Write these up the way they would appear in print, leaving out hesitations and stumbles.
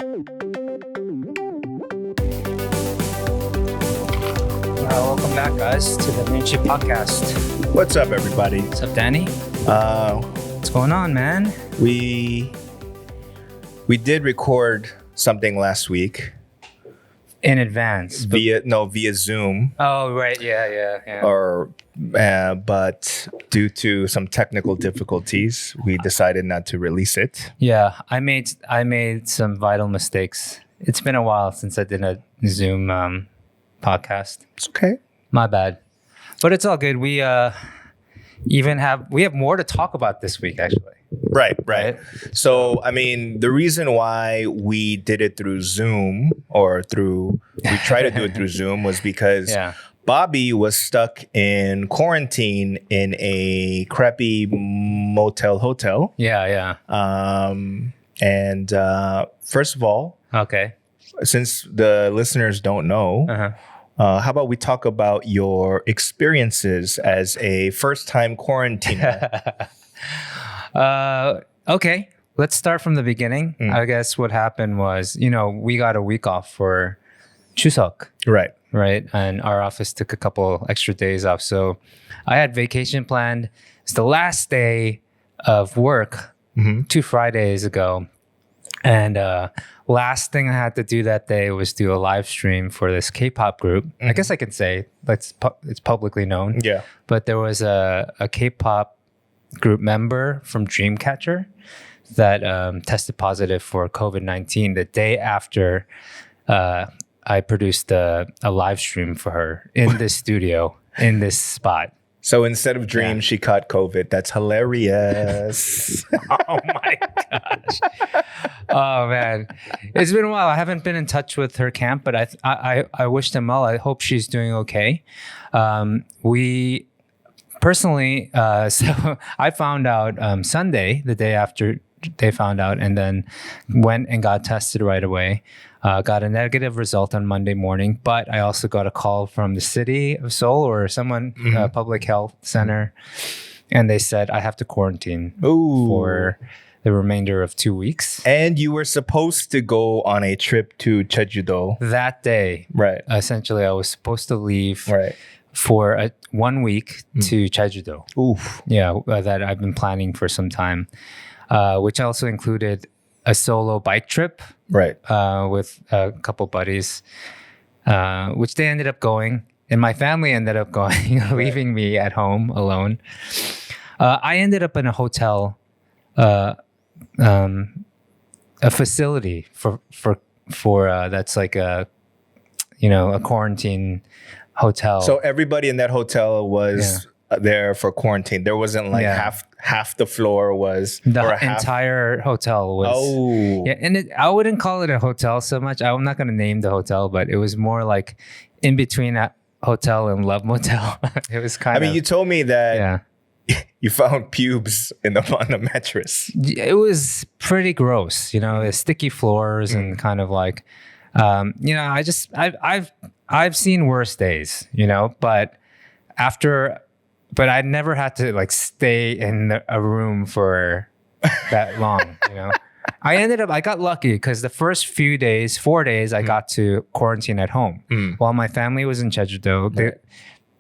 Welcome back, guys, to the Noonchi Podcast. What's up, everybody? What's up, Danny? What's going on, man? We did record something last week In advance. via Zoom, Oh, right. Yeah. but due to some technical difficulties, we decided not to release it. Yeah, I made some vital mistakes. It's been a while since I did a Zoom podcast. It's okay. My bad. But it's all good. We have more to talk about this week, actually. Right. So, I mean, the reason why we did it through Zoom we tried to do it through Zoom was because Bobby was stuck in quarantine in a crappy hotel. Yeah. And first of all, Okay. since the listeners don't know, how about we talk about your experiences as a first-time quarantiner? Okay. Let's start from the beginning. I guess what happened was, we got a week off for Chuseok. Right. And our office took a couple extra days off. So I had vacation planned. It's the last day of work 2 Fridays ago. And last thing I had to do that day was do a live stream for this K-pop group. I guess I can say it's publicly known. Yeah. But there was a K-pop group member from Dreamcatcher that tested positive for COVID-19 the day after I produced a live stream for her in this studio, in this spot. So instead of Dream, she caught COVID. That's hilarious. Oh my gosh. Oh man. It's been a while. I haven't been in touch with her camp, but I wish them well. I hope she's doing okay. We personally, so I found out Sunday, the day after they found out, and then went and got tested right away. Got a negative result on Monday morning, but I also got a call from the city of Seoul or someone, public health center, and they said I have to quarantine for the remainder of 2 weeks. And you were supposed to go on a trip to Jeju-do. That day, Right. essentially, I was supposed to leave Right. for 1 week to Jeju-do. Oof. Yeah, that I've been planning for some time, which also included a solo bike trip. Right. With a couple buddies, which they ended up going, and my family ended up going, leaving me at home alone. I ended up in a hotel, a facility for that's like a quarantine hotel. So everybody in that hotel was there for quarantine. There wasn't like half the floor was entire hotel was. Oh, yeah, and I wouldn't call it a hotel so much. I'm not going to name the hotel, but it was more like in between a hotel and Love Motel. It was kind of. I mean, you told me that you found pubes on the mattress. It was pretty gross, the sticky floors and kind of like, I've seen worse days, but I never had to like stay in a room for that long, I got lucky because the first 4 days, I got to quarantine at home while my family was in Jeju-do.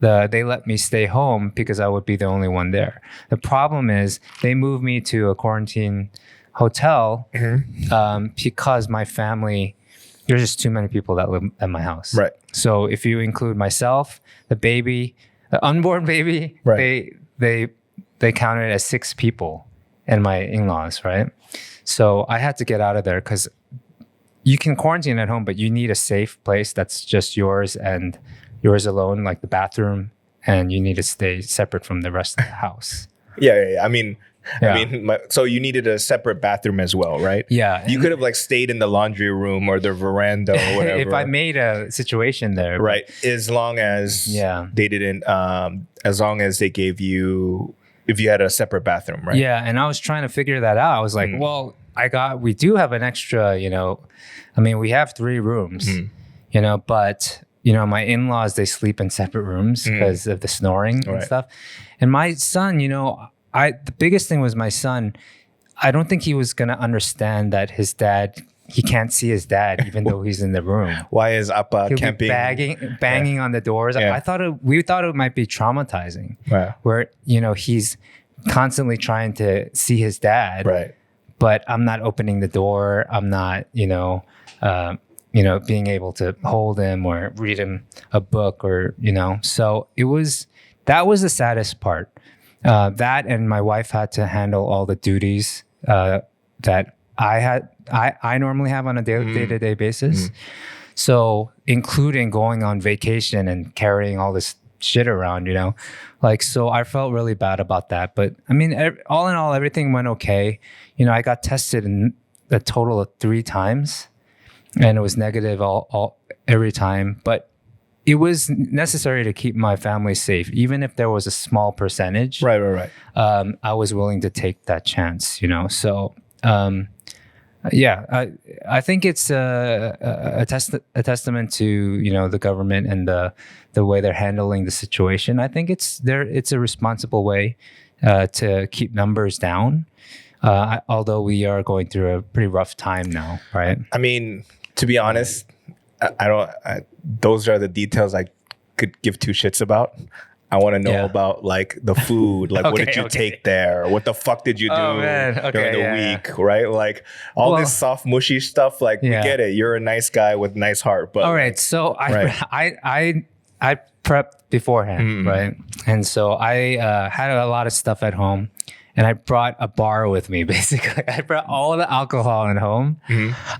They let me stay home because I would be the only one there. The problem is they moved me to a quarantine hotel because my family, there's just too many people that live at my house. Right. So if you include myself, the baby, the unborn baby, they counted as 6 people and my in-laws, right? So I had to get out of there because you can quarantine at home, but you need a safe place that's just yours and yours alone, like the bathroom, and you need to stay separate from the rest of the house. Yeah. I mean, so you needed a separate bathroom as well, right? Yeah. You could have like stayed in the laundry room or the veranda or whatever. If I made a situation there. Right. As long as they didn't, as long as they gave you, if you had a separate bathroom, right? Yeah. And I was trying to figure that out. I was like, well, we do have an extra, we have 3 rooms, but, my in-laws, they sleep in separate rooms because of the snoring and stuff. And my son, the biggest thing was my son, I don't think he was going to understand that his dad he can't see his dad even though he's in the room. Why is Appa He'll camping? be banging on the doors. Yeah. We thought it might be traumatizing. Right. Where, he's constantly trying to see his dad. Right. But I'm not opening the door. I'm not, being able to hold him or read him a book or, So that was the saddest part. That and my wife had to handle all the duties that I normally have on a day-to-day basis. So including going on vacation and carrying all this shit around, so I felt really bad about that. But I mean, all in all, everything went okay. I got tested in a total of 3 times and it was negative every time, but it was necessary to keep my family safe. Even if there was a small percentage, Right. I was willing to take that chance, so I think it's a testament to the government and the way they're handling the situation. I think it's a responsible way to keep numbers down. Although we are going through a pretty rough time now, right? I mean, to be honest, those are the details I could give 2 shits about. I want to know about like the food, like what did you take there? What the fuck did you do during the week, right? Like all this soft, mushy stuff. Like we get it. You're a nice guy with a nice heart, but all right. So I prepped beforehand, right? And so I had a lot of stuff at home. And I brought a bar with me, basically. I brought all the alcohol at home.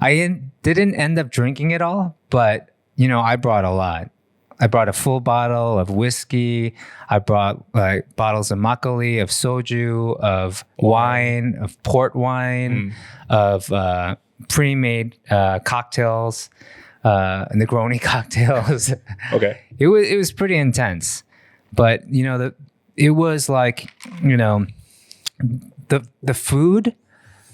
I didn't end up drinking it all, but, I brought a lot. I brought a full bottle of whiskey. I brought like bottles of makgeolli, of soju, of wine, of port wine, of pre-made cocktails, Negroni cocktails. Okay. It was pretty intense. But, it was like, the food,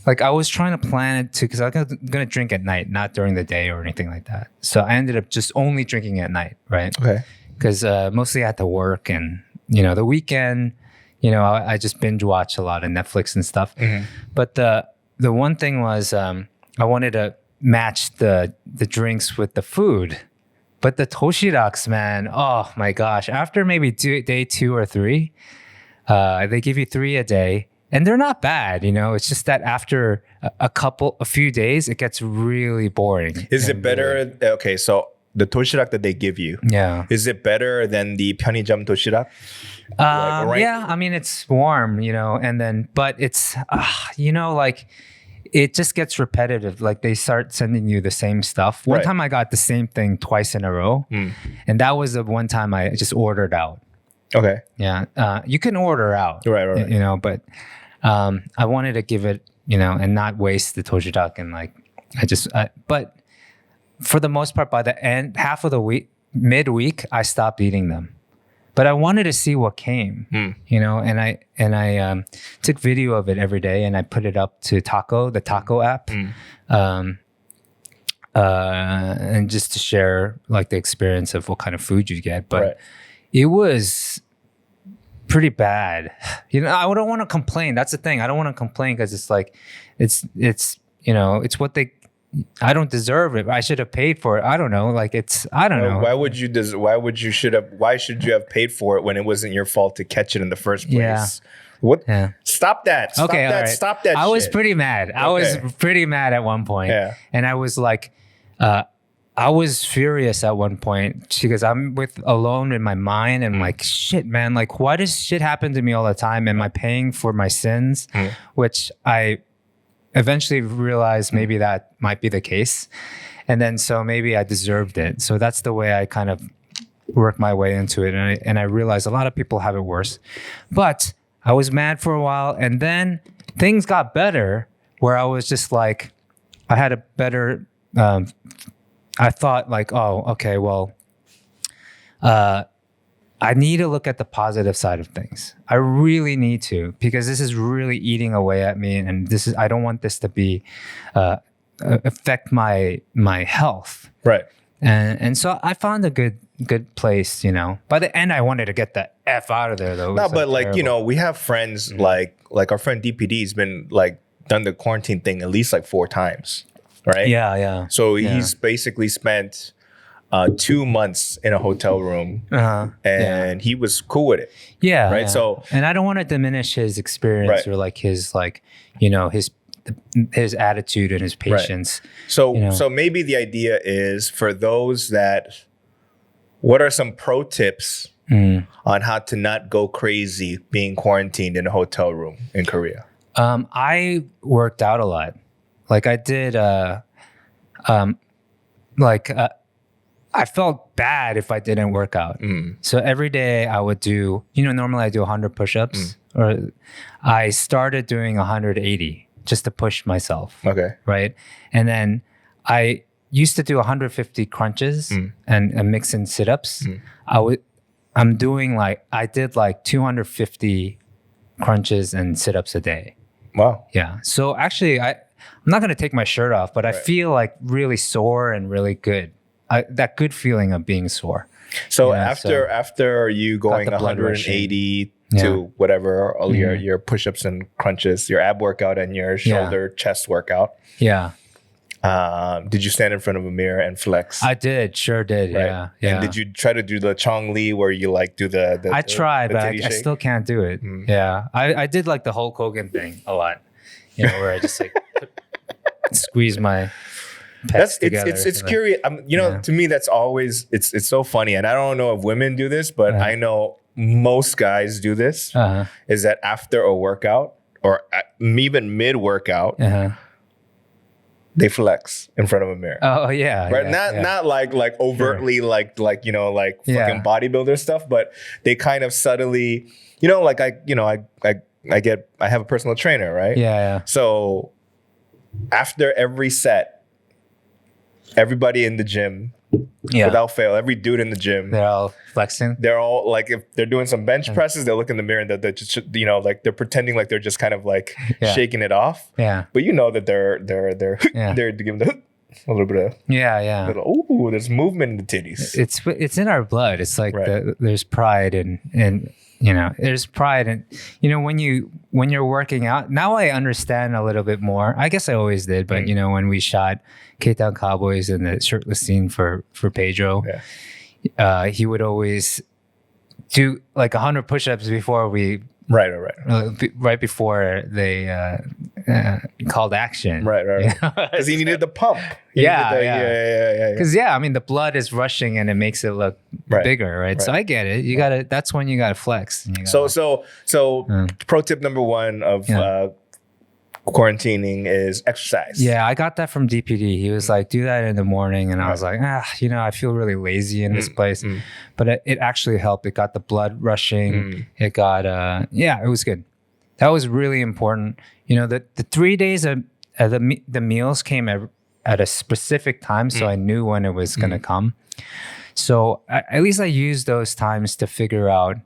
like I was trying to plan it because I'm gonna drink at night, not during the day or anything like that. So I ended up just only drinking at night, right? Okay. Because mostly I had to work, and the weekend, I just binge watch a lot of Netflix and stuff. But the one thing was I wanted to match the drinks with the food. But the toshiraks, man, oh my gosh! After maybe day 2 or 3, they give you 3 a day. And they're not bad, It's just that after a few days, it gets really boring. Is it better? Okay, so the toshirak that they give you, is it better than the 편의점 toshirak? Yeah, I mean it's warm, and then but it's like it just gets repetitive. Like they start sending you the same stuff. One time I got the same thing twice in a row, and that was the one time I just ordered out. Okay. Yeah, you can order out, right. But I wanted to give it, and not waste the tojidak, and like but for the most part, by the end, half of the week, midweek, I stopped eating them. But I wanted to see what came, and I took video of it every day, and I put it up to the Taco app, and just to share like the experience of what kind of food you get, but. It was pretty bad. I don't want to complain. That's the thing. I don't want to complain because it's like, it's what I don't deserve it. I should have paid for it. I don't know. Like I don't know. Why should you have paid for it when it wasn't your fault to catch it in the first place? Yeah. What? Yeah. Stop that. Stop that. All right. Stop that. I was pretty mad. I was pretty mad at one point. Yeah. And I was like, I was furious at one point because I'm alone in my mind and like, shit, man, like why does shit happen to me all the time? Am I paying for my sins? Which I eventually realized maybe that might be the case. And then so maybe I deserved it. So that's the way I kind of worked my way into it. And I realized a lot of people have it worse. But I was mad for a while, and then things got better where I was just like, I had a better I thought like, oh, okay, well, I need to look at the positive side of things. I really need to, because this is really eating away at me, and I don't want this to be affect my health. Right. And so I found a good place, By the end, I wanted to get the F out of there, though. No, but like, we have friends like our friend DPD's been like done the quarantine thing at least like 4 times. right? Yeah. So he's basically spent 2 months in a hotel room, and he was cool with it. Yeah. Right. Yeah. So, and I don't want to diminish his experience or like his his attitude and his patience. Right. So maybe the idea is for those that, what are some pro tips on how to not go crazy being quarantined in a hotel room in Korea? I worked out a lot. Like I did, I felt bad if I didn't work out. So every day I would do, normally I do 100 push-ups, or I started doing 180 just to push myself. Okay. Right. And then I used to do 150 crunches and mix in sit-ups. I did like 250 crunches and sit-ups a day. Wow. Yeah. So actually I'm not going to take my shirt off, but I feel like really sore and really good. That good feeling of being sore. So after you going 180 to whatever, all your push-ups and crunches, your ab workout and your shoulder chest workout. Yeah. Did you stand in front of a mirror and flex? I did, sure did. Right? Yeah. And did you try to do the Chong Li where you like do the I tried, but I still can't do it. Yeah. I did like the Hulk Hogan thing a lot. Where I just like squeeze my pecs together. It's curious. To me that's always it's so funny, and I don't know if women do this, but I know most guys do this. Is that after a workout or even mid-workout, they flex in front of a mirror. Oh yeah, right. Not like overtly like fucking bodybuilder stuff, but they kind of subtly, I have a personal trainer, right? Yeah. So after every set, everybody in the gym, without fail, every dude in the gym, they're all flexing. They're all like, if they're doing some bench presses, they'll look in the mirror and they're just, like they're pretending like they're just kind of like shaking it off. Yeah. But that they're giving a little bit of ooh, there's movement in the titties. It's in our blood. It's like there's pride and there's pride in when you're working out. Now I understand a little bit more. I guess I always did, but when we shot K-Town Cowboys in the shirtless scene for Pedro, he would always do like 100 push-ups before we right before they called action. Right. Because he needed the pump. Yeah. Because the blood is rushing and it makes it look bigger, right? So I get it. You gotta. That's when you gotta flex. So pro tip number one of quarantining is exercise. Yeah, I got that from DPD. He was like, do that in the morning, and I was like, I feel really lazy in this place, but it actually helped. It got the blood rushing. It got it was good. That was really important. The 3 days of the meals came at a specific time, so I knew when it was gonna come. So at least I used those times to figure out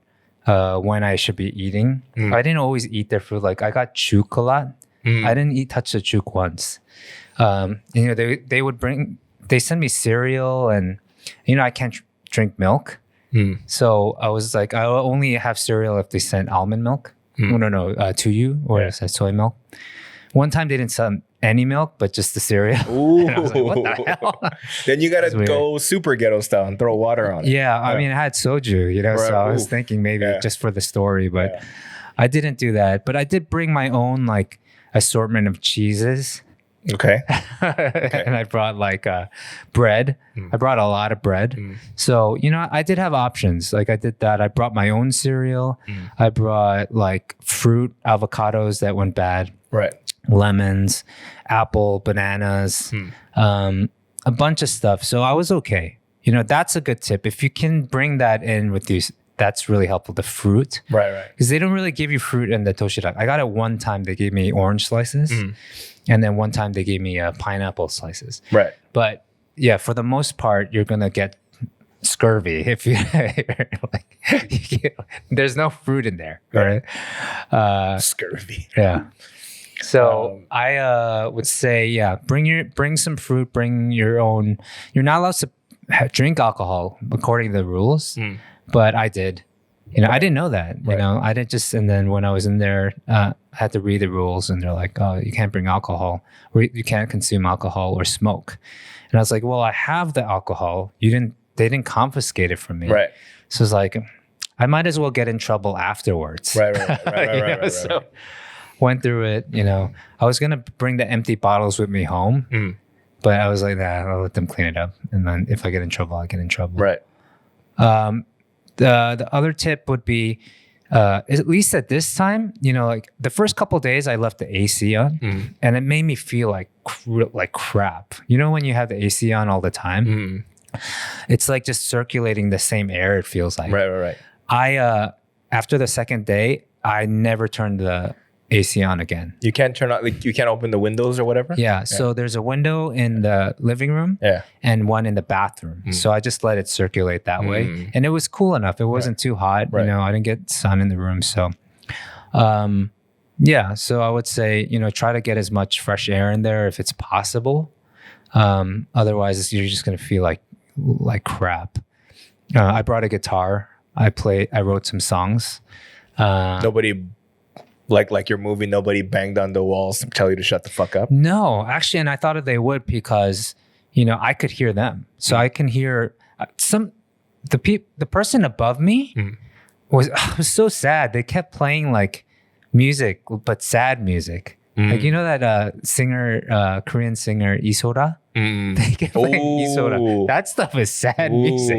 when I should be eating. I didn't always eat their food. Like I got chuk a lot. I didn't touch the chuk once. They send me cereal, and I can't drink milk. So I was like, I'll only have cereal if they send almond milk. To you, or is that soy milk? One time they didn't send any milk, but just the cereal. Ooh. I was like, what the hell? Then you gotta go super ghetto style and throw water on it. Yeah, I had soju, so I was thinking maybe just for the story, but I didn't do that. But I did bring my own like assortment of cheeses. Okay. And I brought like bread. I brought a lot of bread. So, I did have options. Like I did that. I brought my own cereal. I brought like fruit, avocados that went bad. Right. Lemons, apple, bananas, a bunch of stuff. So I was okay. That's a good tip. If you can bring that in with you, that's really helpful. The fruit. Right. Because they don't really give you fruit in the toshirak. I got it one time. They gave me orange slices. And then one time they gave me pineapple slices. Right. But yeah, for the most part, you're going to get scurvy if you there's no fruit in there. Right. Scurvy. Yeah. So I would say, bring some fruit, bring your own. You're not allowed to drink alcohol according to the rules, but I did. I didn't know that. I didn't and then when I was in there, I had to read the rules, and they're like, oh, you can't bring alcohol, or you can't consume alcohol or smoke. And I was like, well, I have the alcohol. They didn't confiscate it from me. Right. So it's like, I might as well get in trouble afterwards. Right. So went through it, I was going to bring the empty bottles with me home, but I was like, nah, I'll let them clean it up. And then if I get in trouble, I get in trouble. Right. The other tip would be, at least at this time, like the first couple of days I left the AC on, and it made me feel like crap. When you have the AC on all the time, it's like just circulating the same air, it feels like. Right. I after the second day, I never turned the AC on again. You can't turn on, you can't open the windows or whatever? Yeah. So there's a window in the living room and one in the bathroom. So I just let it circulate that way. And it was cool enough. It wasn't too hot. I didn't get sun in the room. So, so I would say, try to get as much fresh air in there if it's possible. Otherwise, you're just going to feel like crap. I brought a guitar. I wrote some songs. Nobody... Like your movie, nobody banged on the walls to tell you to shut the fuck up? No, actually, and I thought they would because, I could hear them. So I can hear the person above me was so sad. They kept playing like music, but sad music. Like, that singer, Korean singer, Isora? They kept playing Isora. That stuff is sad music.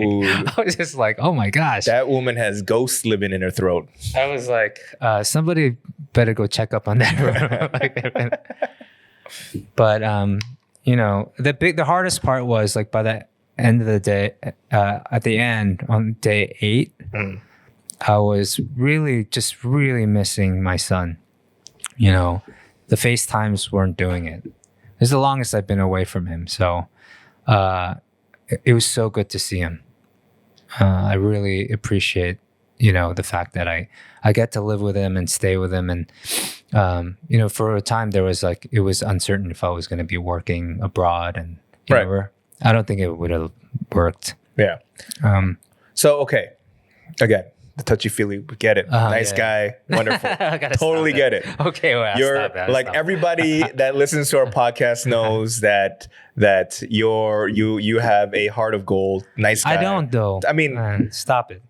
I was just like, oh my gosh. That woman has ghosts living in her throat. I was like, somebody better go check up on that. But, the hardest part was like by the end of the day, at the end on day 8, I was really missing my son. The FaceTimes weren't doing it. It's the longest I've been away from him. So it was so good to see him. I really appreciate, the fact that I get to live with him and stay with him. And, for a time there was it was uncertain if I was going to be working abroad. And I don't think it would have worked. Yeah. So, okay. Again. The touchy-feely, get it. Nice guy, wonderful. Totally get it. Okay, well, you're like everybody that listens to our podcast knows that you have a heart of gold. Nice guy. I don't though. I mean, stop it.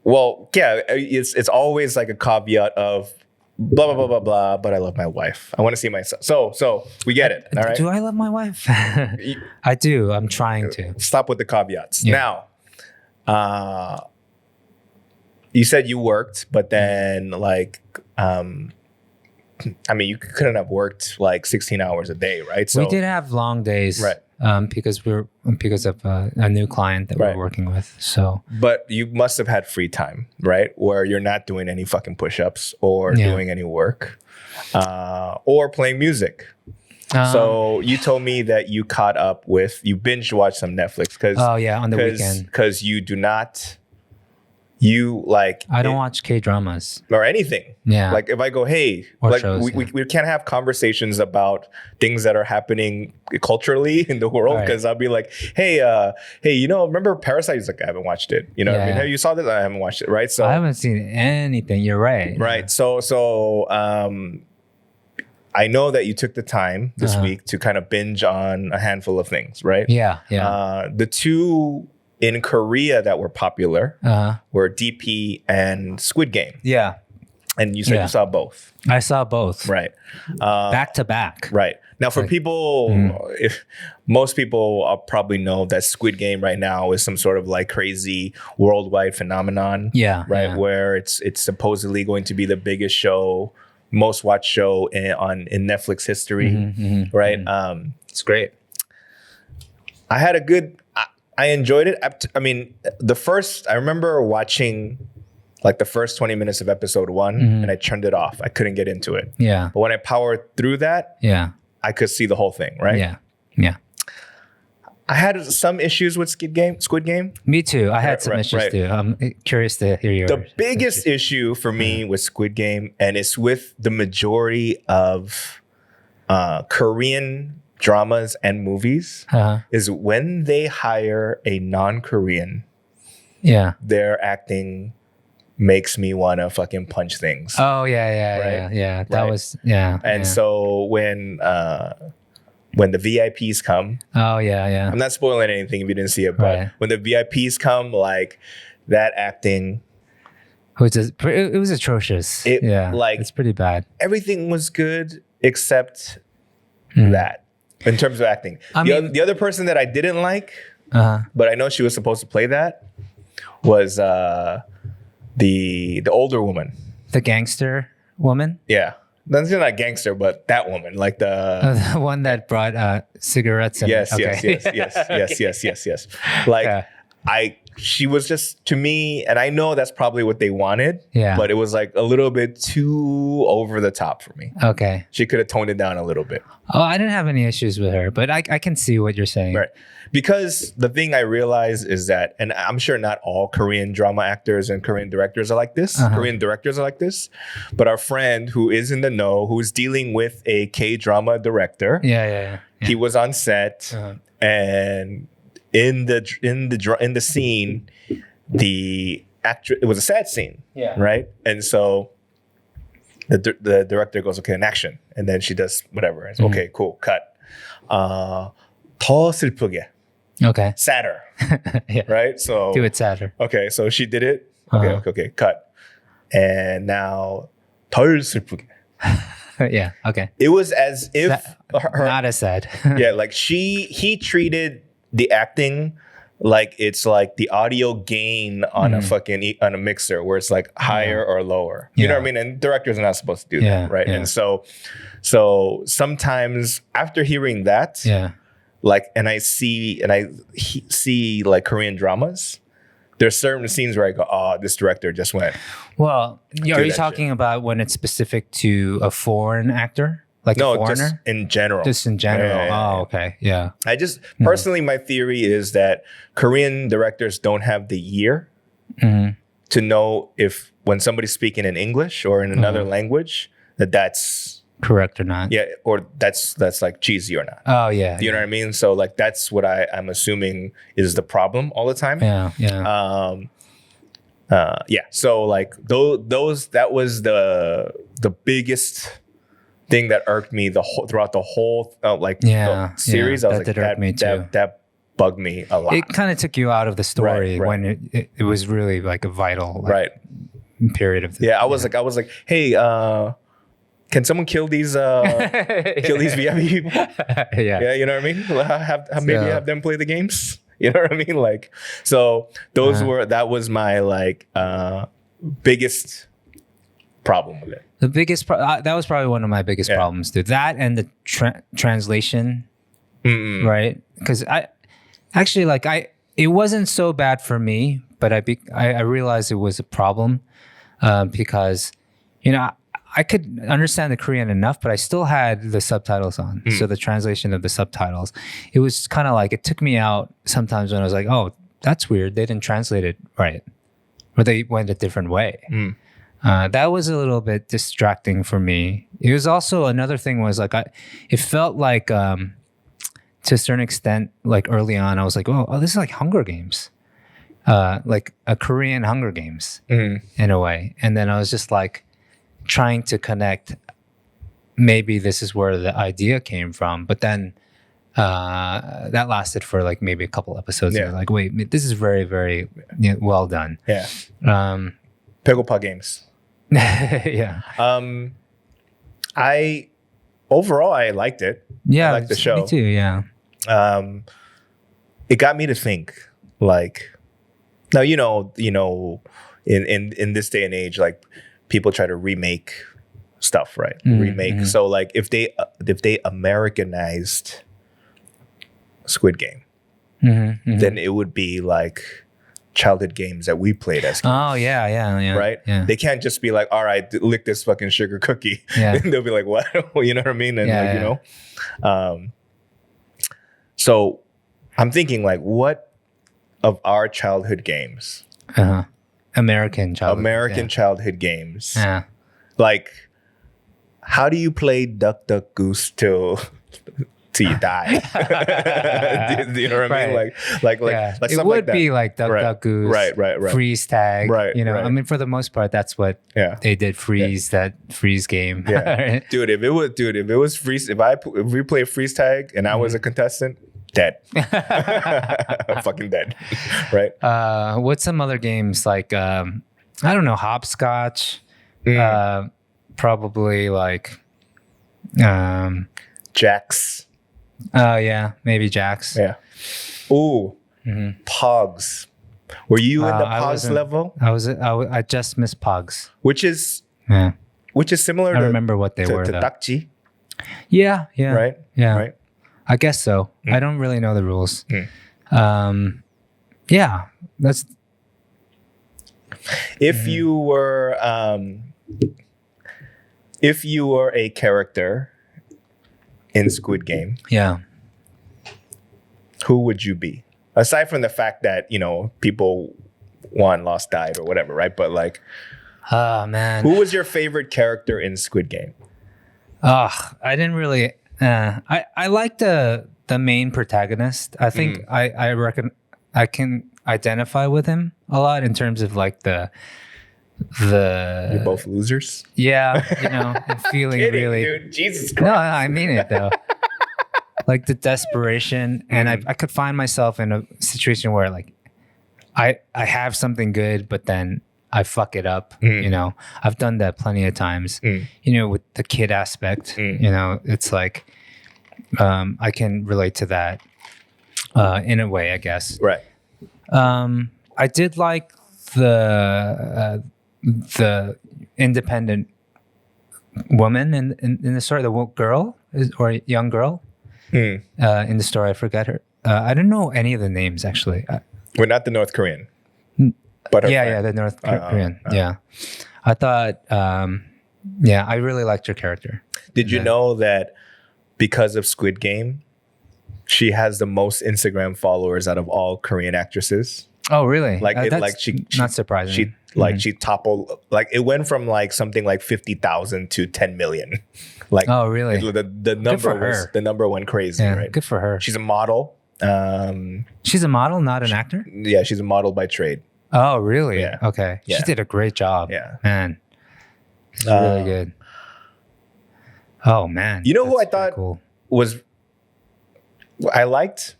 Well, yeah, it's always like a caveat of blah blah blah blah blah. But I love my wife. I want to see my son. So we get it. All right. Do I love my wife? I do. I'm trying to stop with the caveats now. You said you worked, but then you couldn't have worked 16 hours a day, right? So we did have long days, right? Because of a new client that we're working with. So, but you must have had free time, right? Where you're not doing any fucking push-ups or doing any work, or playing music. So you told me that you caught up you binge watched some Netflix on the weekend because you do not. I don't watch K-dramas or anything. Yeah. Like if I go, hey, shows, we can't have conversations about things that are happening culturally in the world because I'll be like, hey, remember Parasite? He's like, I haven't watched it. What I mean? Hey, you saw this? I haven't watched it, right? So I haven't seen anything. You're right. Right. So I know that you took the time this week to kind of binge on a handful of things, right? Yeah. The two in Korea that were popular were DP and Squid Game. Yeah. And you said you saw both. I saw both. Right. Back to back. Right. Now for people, if most people probably know that Squid Game right now is some sort of crazy worldwide phenomenon. Yeah. Right. Yeah. Where it's supposedly going to be the biggest show, most watched show in Netflix history. Right. It's great. I enjoyed it. I remember watching the first 20 minutes of episode 1 and I turned it off. I couldn't get into it. Yeah. But when I powered through that, I could see the whole thing, right? Yeah. Yeah. I had some issues with Squid Game. Me too. I had some issues too. I'm curious to hear yours. The biggest issue for me with Squid Game, and it's with the majority of Korean dramas and movies, is when they hire a non-Korean, they're acting makes me want to fucking punch things. Oh yeah. That right? was And so when the VIPs come, I'm not spoiling anything if you didn't see it, but when the VIPs come, like that acting, it was atrocious. Like it's pretty bad. Everything was good except that in terms of acting. The other person that I didn't like, but I know she was supposed to play that, was the older woman, the gangster woman. Yeah, that's not gangster, but that woman, like the one that brought cigarettes. Yes. Like she was just, to me, and I know that's probably what they wanted. Yeah, but it was like a little bit too over the top for me. Okay, she could have toned it down a little bit. Oh, I didn't have any issues with her, but I can see what you're saying. Right. Because the thing I realize is that, and I'm sure not all Korean drama actors and Korean directors are like this. Korean directors are like this. But our friend who is in the know, who's dealing with a K-drama director. Yeah. He was on set, and in the scene, the actor, it was a sad scene. Yeah. Right. And so the director goes, okay, in action. And then she does whatever. It's, okay, cool, cut. 더 슬프게. Okay. Sadder. Right? So do it sadder. Okay, so she did it. Okay, cut. And now 덜 슬프게. Yeah, okay. It was as if her, not as sad. Yeah, like he treated the acting like it's like the audio gain on a mixer where it's like higher or lower. You know what I mean? And directors are not supposed to do that, right? And so sometimes after hearing that, like, and I see like Korean dramas, there's certain scenes where I go, oh, this director just went. Well, are you talking about when it's specific to a foreign actor? Like a foreigner? Just in general. Just in general. Oh, okay. Yeah. I just, personally, my theory is that Korean directors don't have the ear to know if when somebody's speaking in English or in another language, that's correct or not. Yeah, or that's like cheesy or not. Oh, yeah. You know what I mean? So like that's what I'm assuming is the problem all the time. Yeah. So like those that was the biggest thing that irked me throughout the whole the series. I was like, that bugged me a lot. It kind of took you out of the story when it was really like a vital period of the I was like, hey, can someone kill these VIP people? Yeah, you know what I mean? Maybe have them play the games. You know what I mean? Like, so that was my like biggest problem with it. The biggest that was probably one of my biggest problems, dude. That and the translation, right? Because it wasn't so bad for me, but I realized it was a problem because, you know, I could understand the Korean enough, but I still had the subtitles on. So the translation of the subtitles, it was kind of like, it took me out sometimes when I was like, oh, that's weird. They didn't translate it right. Or they went a different way. That was a little bit distracting for me. It was also, another thing was like, it felt like, to a certain extent, like early on, I was like, oh, this is like Hunger Games. Like a Korean Hunger Games in a way. And then I was just like, trying to connect, maybe this is where the idea came from, but then that lasted for like maybe a couple episodes. Yeah. Like, wait, this is very, very well done. Yeah. Kpop games. Yeah. Overall I liked it. Yeah, I liked the show. Me too. Yeah. It got me to think. Like, now you know, in this day and age, like, people try to remake stuff, right? Remake. So like if they Americanized Squid Game, then it would be like childhood games that we played as kids. Oh yeah. Right? Yeah. They can't just be like, all right, lick this fucking sugar cookie. Yeah. And they'll be like, what? You know what I mean? And you know. So I'm thinking like, what of our childhood games? American childhood games. Yeah. Like, how do you play Duck Duck Goose till till you die. do you know what I mean? Like it stuff would like that. be like Duck Duck Goose, right. freeze tag, you know. right. I mean, for the most part, that's what they did. That freeze game. Yeah, dude. If it was freeze, if we play freeze tag and I was a contestant, dead, fucking dead, right? What's some other games like? I don't know, hopscotch. Probably like Jacks. Oh yeah, maybe Jacks. Yeah. Ooh, Pogs. Were you in the Pogs level? I just missed Pogs, which is similar. I remember what they were. To Takji. Yeah. Right. Yeah. Right. I guess so. I don't really know the rules. Yeah, that's. If you were a character in Squid Game, who would you be? Aside from the fact that, you know, people won, lost, died, or whatever, right? But like, oh man, who was your favorite character in Squid Game? I didn't really. I like the main protagonist. I think I reckon I can identify with him a lot in terms of like the. You're both losers. Yeah, you know, and feeling kidding, really. Dude, Jesus Christ. No, I mean it though. Like the desperation, and I could find myself in a situation where like I have something good, but then I fuck it up. You know, I've done that plenty of times. You know, with the kid aspect, you know, it's like I can relate to that in a way, I guess. Right. I did like the independent woman in the story, the girl or young girl in the story. I forgot her. I don't know any of the names actually. We're not the North Korean, but the North Korean. Yeah, I thought. I really liked her character. Did you know that because of Squid Game, she has the most Instagram followers out of all Korean actresses? Oh, really? She not surprising. She toppled, like it went from like something like 50,000 to 10 million. Like, oh, really? The number went crazy. Yeah, right? Good for her. She's a model. She's a model, not an actor. Yeah, she's a model by trade. Oh, really? Yeah. Okay. Yeah. She did a great job. Yeah, man, it's really good. Oh man, you know who I thought was I liked?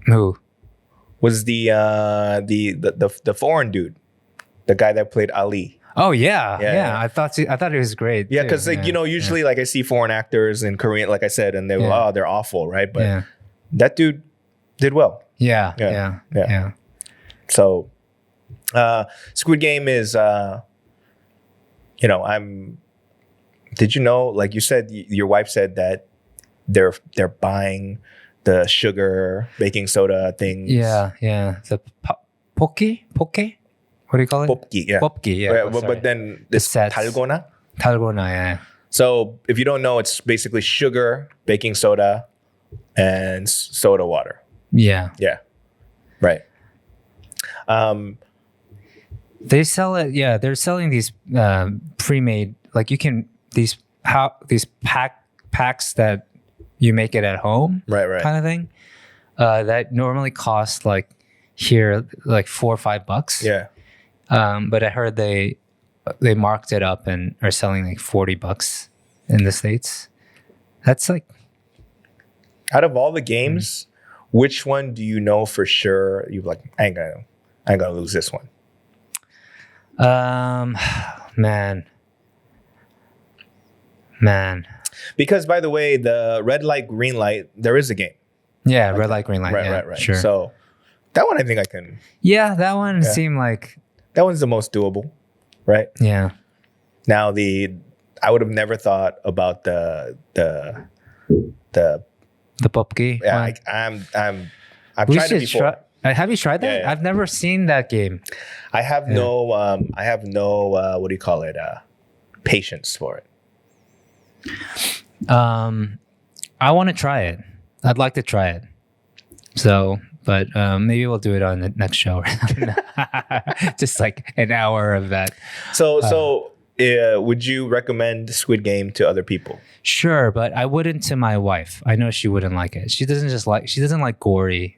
Who? Was the foreign dude, the guy that played Ali. Oh yeah. I thought he was great. Yeah, because like you know, usually like I see foreign actors in Korean, like I said, and they're awful, right? But that dude did well. Yeah. So, Squid Game is, Did you know? Like you said, your wife said that they're buying the sugar, baking soda things. Yeah. The poke? What do you call it? Popki, yeah. Popki, yeah. But then this 달고나? 달고나, yeah. So if you don't know, it's basically sugar, baking soda, and soda water. Yeah. Yeah. Right. They sell it. Yeah, they're selling these pre-made, like you can these packs that you make it at home, right, kind of thing. That normally cost like here like $4 or $5. Yeah. But I heard they marked it up and are selling like $40 in the States. That's like out of all the games, which one do you know for sure? You're like, I ain't gonna lose this one. Man. Because by the way, the red light, green light, there is a game. Yeah, red light, green light. Right. Sure. So that one I think I can. Yeah, that one seemed like that one's the most doable, right? Yeah. Now I would have never thought about the Popki. Yeah, I've tried it before. Have you tried that? Yeah. I've never seen that game. I have no what do you call it? Patience for it. I want to try it. I'd like to try it. So, but maybe we'll do it on the next show. Just like an hour of that. So would you recommend Squid Game to other people? Sure, but I wouldn't to my wife. I know she wouldn't like it. She doesn't like gory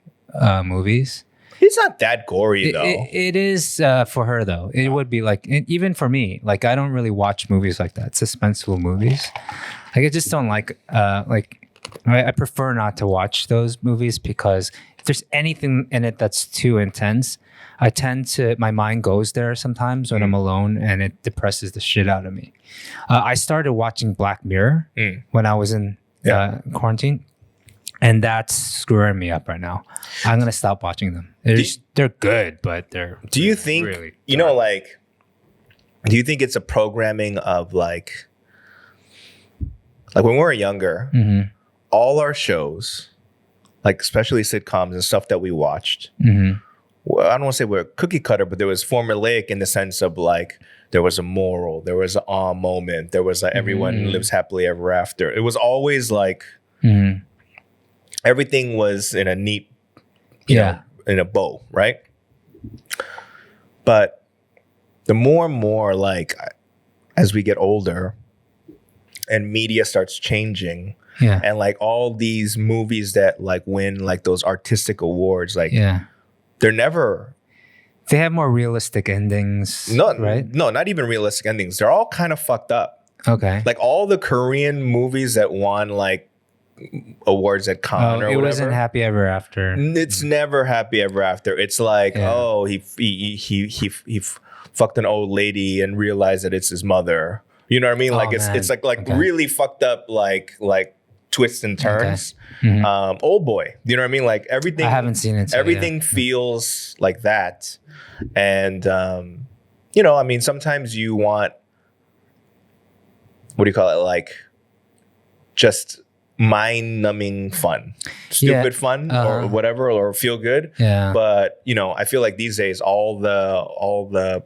movies. It's not that gory though. It is for her though. It would be like, even for me, like I don't really watch movies like that, suspenseful movies. Like I just don't like I prefer not to watch those movies because if there's anything in it that's too intense, my mind goes there sometimes when I'm alone, and it depresses the shit out of me. I started watching Black Mirror when I was in quarantine, and that's screwing me up right now. I'm gonna stop watching them. They're good, but they're. Do you think really do you think it's a programming of like when we were younger, all our shows, like especially sitcoms and stuff that we watched. Well, I don't want to say we're cookie cutter, but there was formulaic in the sense of like there was a moral, there was an awe moment, there was like everyone lives happily ever after. It was always like everything was in a neat, you know, in a bow, right? But the more and more like as we get older and media starts changing, and like all these movies that like win like those artistic awards, like they have more realistic endings. Right? No, not even realistic endings. They're all kind of fucked up. Okay. Like all the Korean movies that won like awards at Cannes or whatever. It wasn't Happy Ever After. It's never Happy Ever After. It's like, he fucked an old lady and realized that it's his mother. You know what I mean? Like it's like really fucked up like twists and turns. Old Boy, you know what I mean? Like everything. I haven't seen it. So everything feels like that, and you know, I mean, sometimes you want, what do you call it? Like just mind-numbing fun, stupid fun, or whatever, or feel good. Yeah. But you know, I feel like these days, all the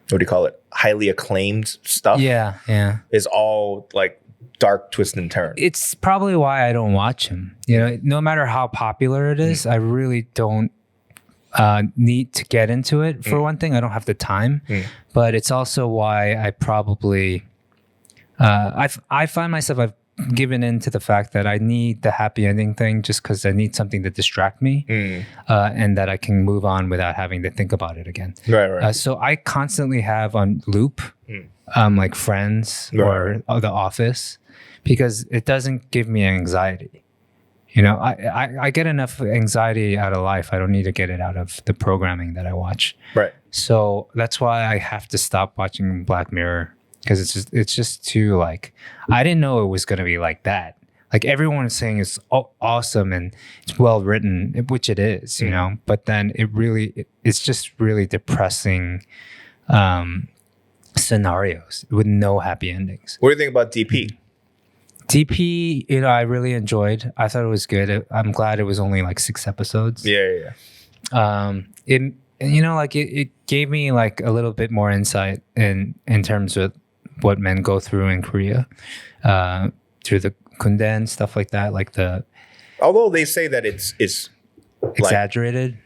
what do you call it? Highly acclaimed stuff. Is all like dark twist and turn. It's probably why I don't watch him. You know, no matter how popular it is, I really don't need to get into it. For one thing, I don't have the time. But it's also why I probably I find myself I've given in to the fact that I need the happy ending thing just because I need something to distract me and that I can move on without having to think about it again. Right. So I constantly have on loop like Friends or The Office because it doesn't give me anxiety. You know, I get enough anxiety out of life. I don't need to get it out of the programming that I watch. Right. So that's why I have to stop watching Black Mirror. Because it's just too like, I didn't know it was going to be like that. Like everyone is saying it's awesome and it's well written, which it is, you know. But then it's just really depressing scenarios with no happy endings. What do you think about DP? DP, you know, I really enjoyed. I thought it was good. I'm glad it was only like 6 episodes. Yeah. It you know, like it gave me like a little bit more insight in terms of what men go through in Korea, through the kundae stuff like that. Like although they say that it's exaggerated,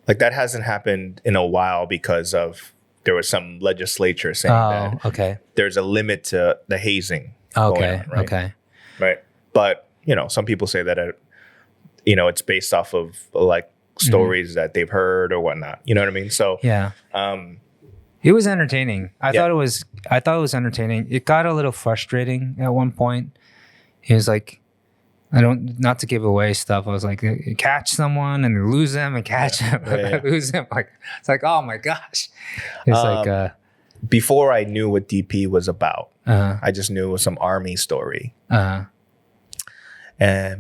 like that hasn't happened in a while because of there was some legislature saying that there's a limit to the hazing. Right. But you know, some people say that you know, it's based off of like stories that they've heard or whatnot. You know what I mean? So it was entertaining. I thought it was entertaining. It got a little frustrating at one point. He was like, not to give away stuff. I was like, you catch someone and you lose them and catch them, lose them. Like it's like, oh my gosh. It's like before I knew what DP was about, I just knew it was some army story. And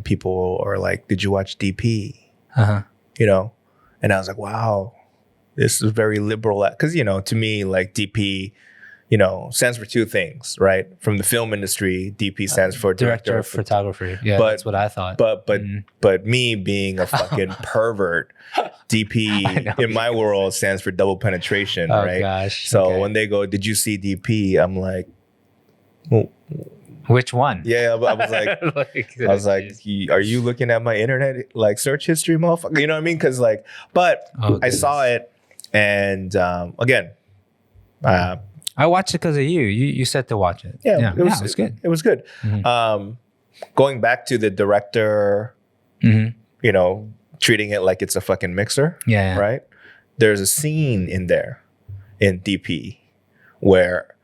people are like, did you watch DP? You know, and I was like, wow, this is very liberal. Because, you know, to me, like DP, you know, stands for 2 things, right? From the film industry, DP stands for director of photography. Yeah, that's what I thought. But me being a fucking pervert, DP in my world stands for double penetration, right? Gosh. So when they go, did you see DP? I'm like, well, which one? Yeah, I was like, are you looking at my internet like search history, motherfucker? You know what I mean? Because like, but I saw it, and again, I watched it because of you. You said to watch it. Yeah, it was good. It was good. Going back to the director, you know, treating it like it's a fucking mixer. Yeah. Right. There's a scene in there in DP where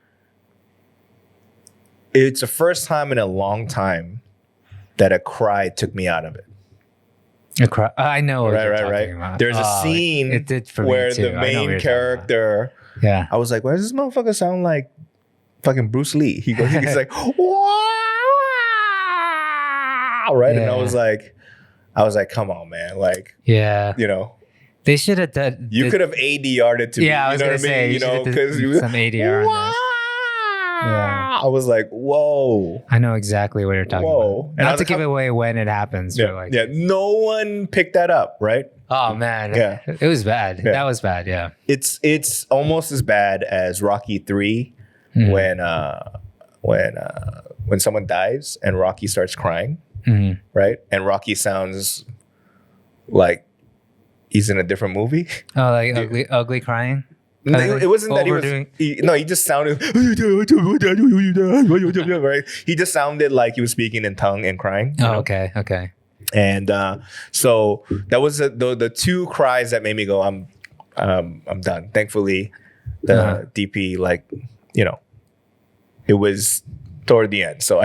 it's the first time in a long time that a cry took me out of it. A cry. I know. What you're Right. about. There's a scene it did for where me too. the main character, I was like, why does this motherfucker sound like fucking Bruce Lee? He's like, wow, right? Yeah. And I was like, come on, man. Like, yeah, you know, they should have done. You could have ADR'd it to me. Yeah, I was you know gonna what I mean? say, You know, because some ADR. Wow. Yeah. I was like, whoa. I know exactly what you're talking about. And not to give away when it happens. Yeah. No one picked that up, right? Oh man. Yeah. It was bad. Yeah. That was bad. Yeah. It's almost as bad as Rocky 3 when someone dies and Rocky starts crying, right? And Rocky sounds like he's in a different movie. Oh, like ugly crying. It wasn't that he just sounded right. He just sounded like he was speaking in tongue and crying. Oh, okay. And so that was the two cries that made me go, I'm done. Thankfully, the DP, like, you know, it was toward the end, so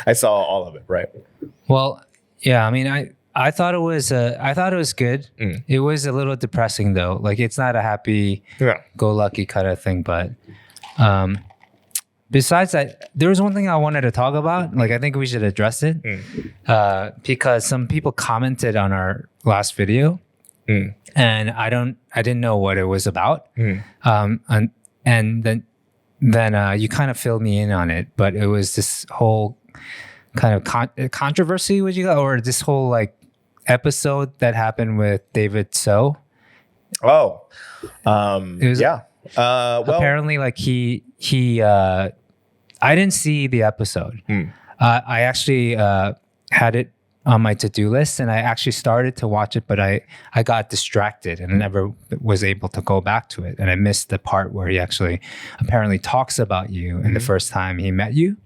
I saw all of it. Right. Well, yeah. I mean, I thought it was good. It was a little depressing though. Like it's not a happy go lucky kind of thing. But besides that, there was one thing I wanted to talk about. Like I think we should address it because some people commented on our last video, and I didn't know what it was about. And then you kind of filled me in on it. But it was this whole kind of controversy, would you go, or this whole like episode that happened with David So. Oh, well, apparently like he I didn't see the episode. I actually had it on my to-do list and I actually started to watch it, but I got distracted and I never was able to go back to it. And I missed the part where he actually apparently talks about you in the first time he met you.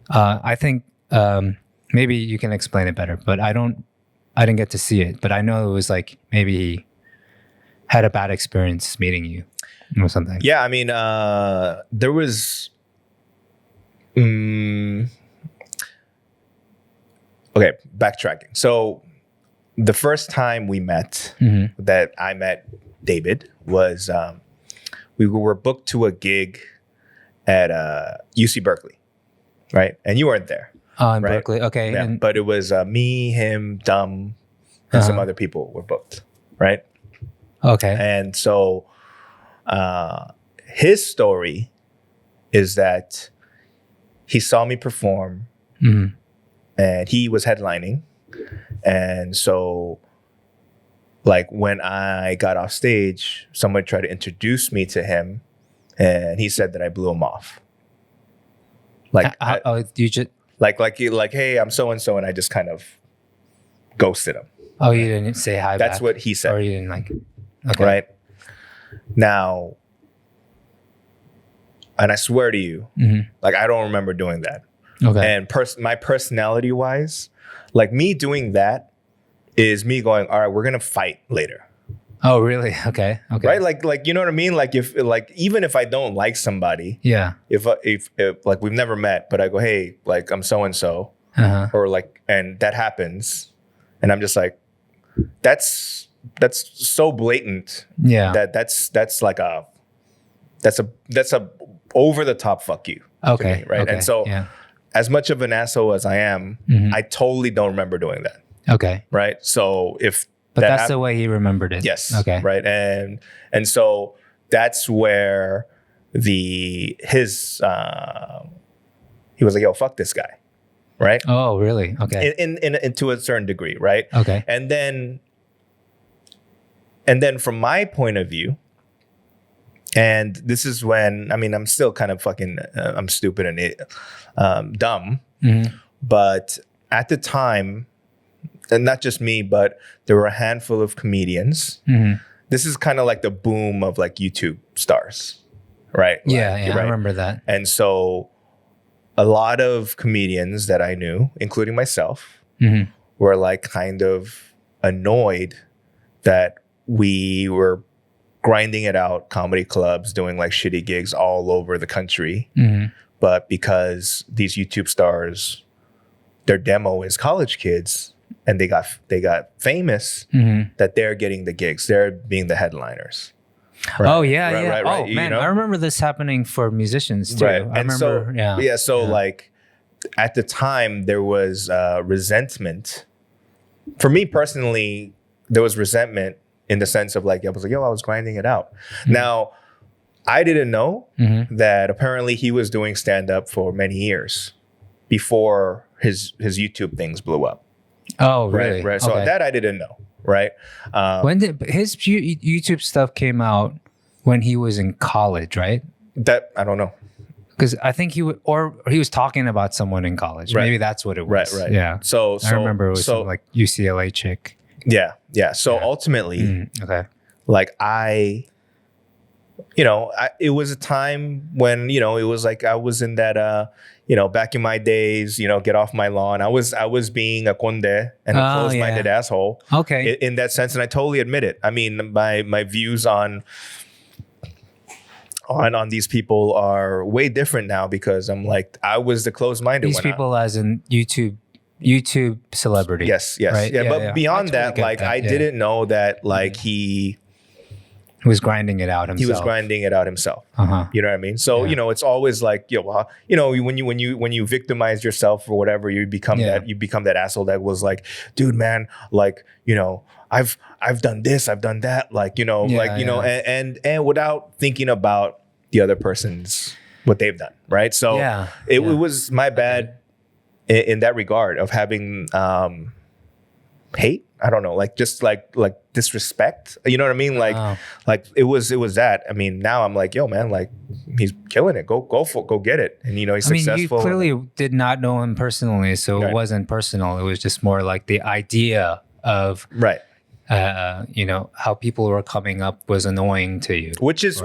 I think maybe you can explain it better, but I didn't get to see it, but I know it was like maybe he had a bad experience meeting you or something. Yeah, I mean, there was. Okay, backtracking. So the first time we met, that I met David, was we were booked to a gig at UC Berkeley, right? And you weren't there. Oh, in Berkeley. Okay. Yeah, but it was me, him, Dum, and some other people were booked, right? Okay. And so his story is that he saw me perform and he was headlining. And so like when I got off stage, someone tried to introduce me to him and he said that I blew him off. Like, you just... Like, hey, I'm so-and-so, and I just kind of ghosted him. Oh, you didn't say hi That's back? what he said. Or you didn't like... Okay. Right? Now, and I swear to you, like, I don't remember doing that. Okay. And my personality-wise, like, me doing that is me going, all right, we're going to fight later. Oh, really? Okay. Right? Like, you know what I mean? Like even if I don't like somebody, if like we've never met, but I go, hey, like I'm so-and-so, or like, and that happens. And I'm just like, that's so blatant. Yeah. That's like that's a over the top fuck you. Okay. To me, right. Okay. And so as much of an asshole as I am, I totally don't remember doing that. Okay. Right. So but that's the way he remembered it. Yes. Okay. Right. And so that's where he was like, yo, fuck this guy. Right. Oh, really? Okay. In to a certain degree. Right. Okay. And then from my point of view, and this is when, I mean, I'm still kind of fucking, I'm stupid and dumb, but at the time, and not just me, but there were a handful of comedians. This is kind of like the boom of like YouTube stars, right? Yeah, Like, yeah, right? I remember that. And so a lot of comedians that I knew, including myself, were like kind of annoyed that we were grinding it out, comedy clubs, doing like shitty gigs all over the country. But because these YouTube stars, their demo is college kids, and they got famous, that they're getting the gigs, they're being the headliners. Right. Oh yeah, yeah. Right, oh man, I remember this happening for musicians too. Right. I remember. So like at the time there was resentment. For me personally, there was resentment in the sense of like I was like, yo, I was grinding it out. Now, I didn't know that apparently he was doing stand up for many years before his YouTube things blew up. Oh, really? Right. So that I didn't know. Right. When did his YouTube stuff came out? When he was in college, right? That I don't know. Because I think he was talking about someone in college. Right. Maybe that's what it was. Right. Yeah. So I remember it was some, like UCLA chick. Yeah. So ultimately, like it was a time when, it was like I was in that, back in my days, get off my lawn. I was being a conde and a closed-minded asshole. Okay. In that sense, and I totally admit it. I mean, my views on these people are way different now because I'm like, I was the closed-minded one. These people as in YouTube celebrity. Yes. Right? Yeah, but beyond that, like I didn't know that like he was grinding it out himself. He was grinding it out himself. You know what I mean? So, it's always like, when you victimize yourself or whatever, you become that asshole that was like, dude, man, like, I've done this, I've done that, like, and without thinking about the other person's what they've done, right? So it was my bad in that regard of having hate. I don't know, like just like disrespect. You know what I mean? Like it was that. I mean, now I'm like, yo, man, like he's killing it. Go get it. And he's successful. You clearly did not know him personally, so it wasn't personal. It was just more like the idea of how people were coming up was annoying to you. Which is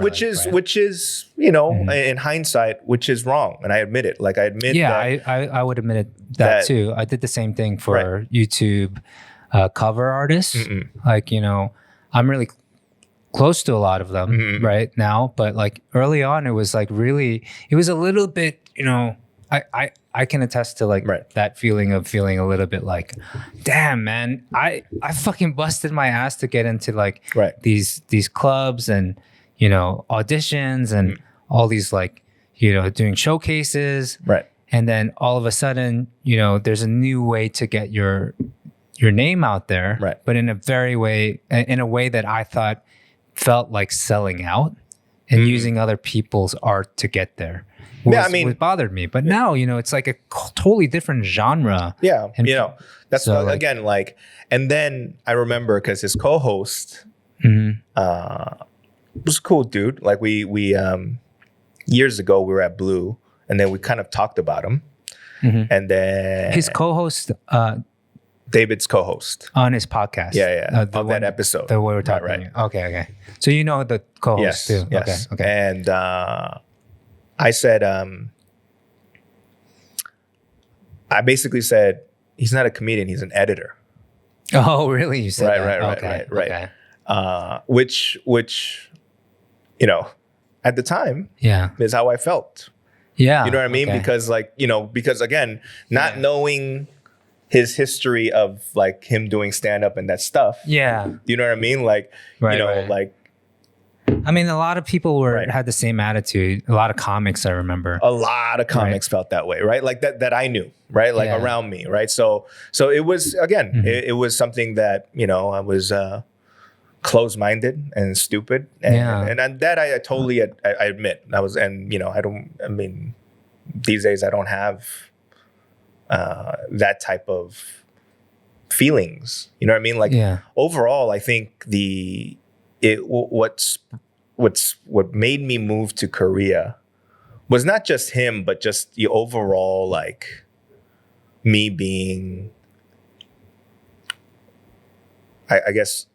in hindsight, which is wrong. And I admit it. Like I admit that. I would admit that too. I did the same thing for YouTube cover artists. Like, I'm really close to a lot of them right now, but like early on, it was like really, it was a little bit, I can attest to like that feeling of feeling a little bit like, damn, man, I fucking busted my ass to get into like these clubs and, auditions and all these like, doing showcases. Right. And then all of a sudden, there's a new way to get your name out there, but in a way that I thought felt like selling out and using other people's art to get there. What bothered me. But now, it's like a totally different genre. Yeah. And that's so, again, like, and then I remember because his co-host was a cool dude. Like we years ago, we were at Blue and then we kind of talked about him. And then his co-host, David's co-host on his podcast. Of that episode. The way we're talking. Right. Okay. So the co-host too. Yes. Okay. And I said, I basically said, he's not a comedian, he's an editor. Oh, really? You said that? Right. Okay. Which at the time, is how I felt. Yeah. You know what I mean? Okay. Because again, not knowing his history of like him doing stand-up and that stuff. Yeah. You know what I mean? Like, like. I mean, a lot of people had the same attitude. A lot of comics, I remember. A lot of comics felt that way, right? Like that I knew, right? Like around me, right? So it was, again, it was something that, I was closed-minded and stupid. And that I totally, I admit. I was, and, these days I don't have that type of feelings. You know what I mean? Like overall, I think what made me move to Korea was not just him, but just the overall, like me being, I guess,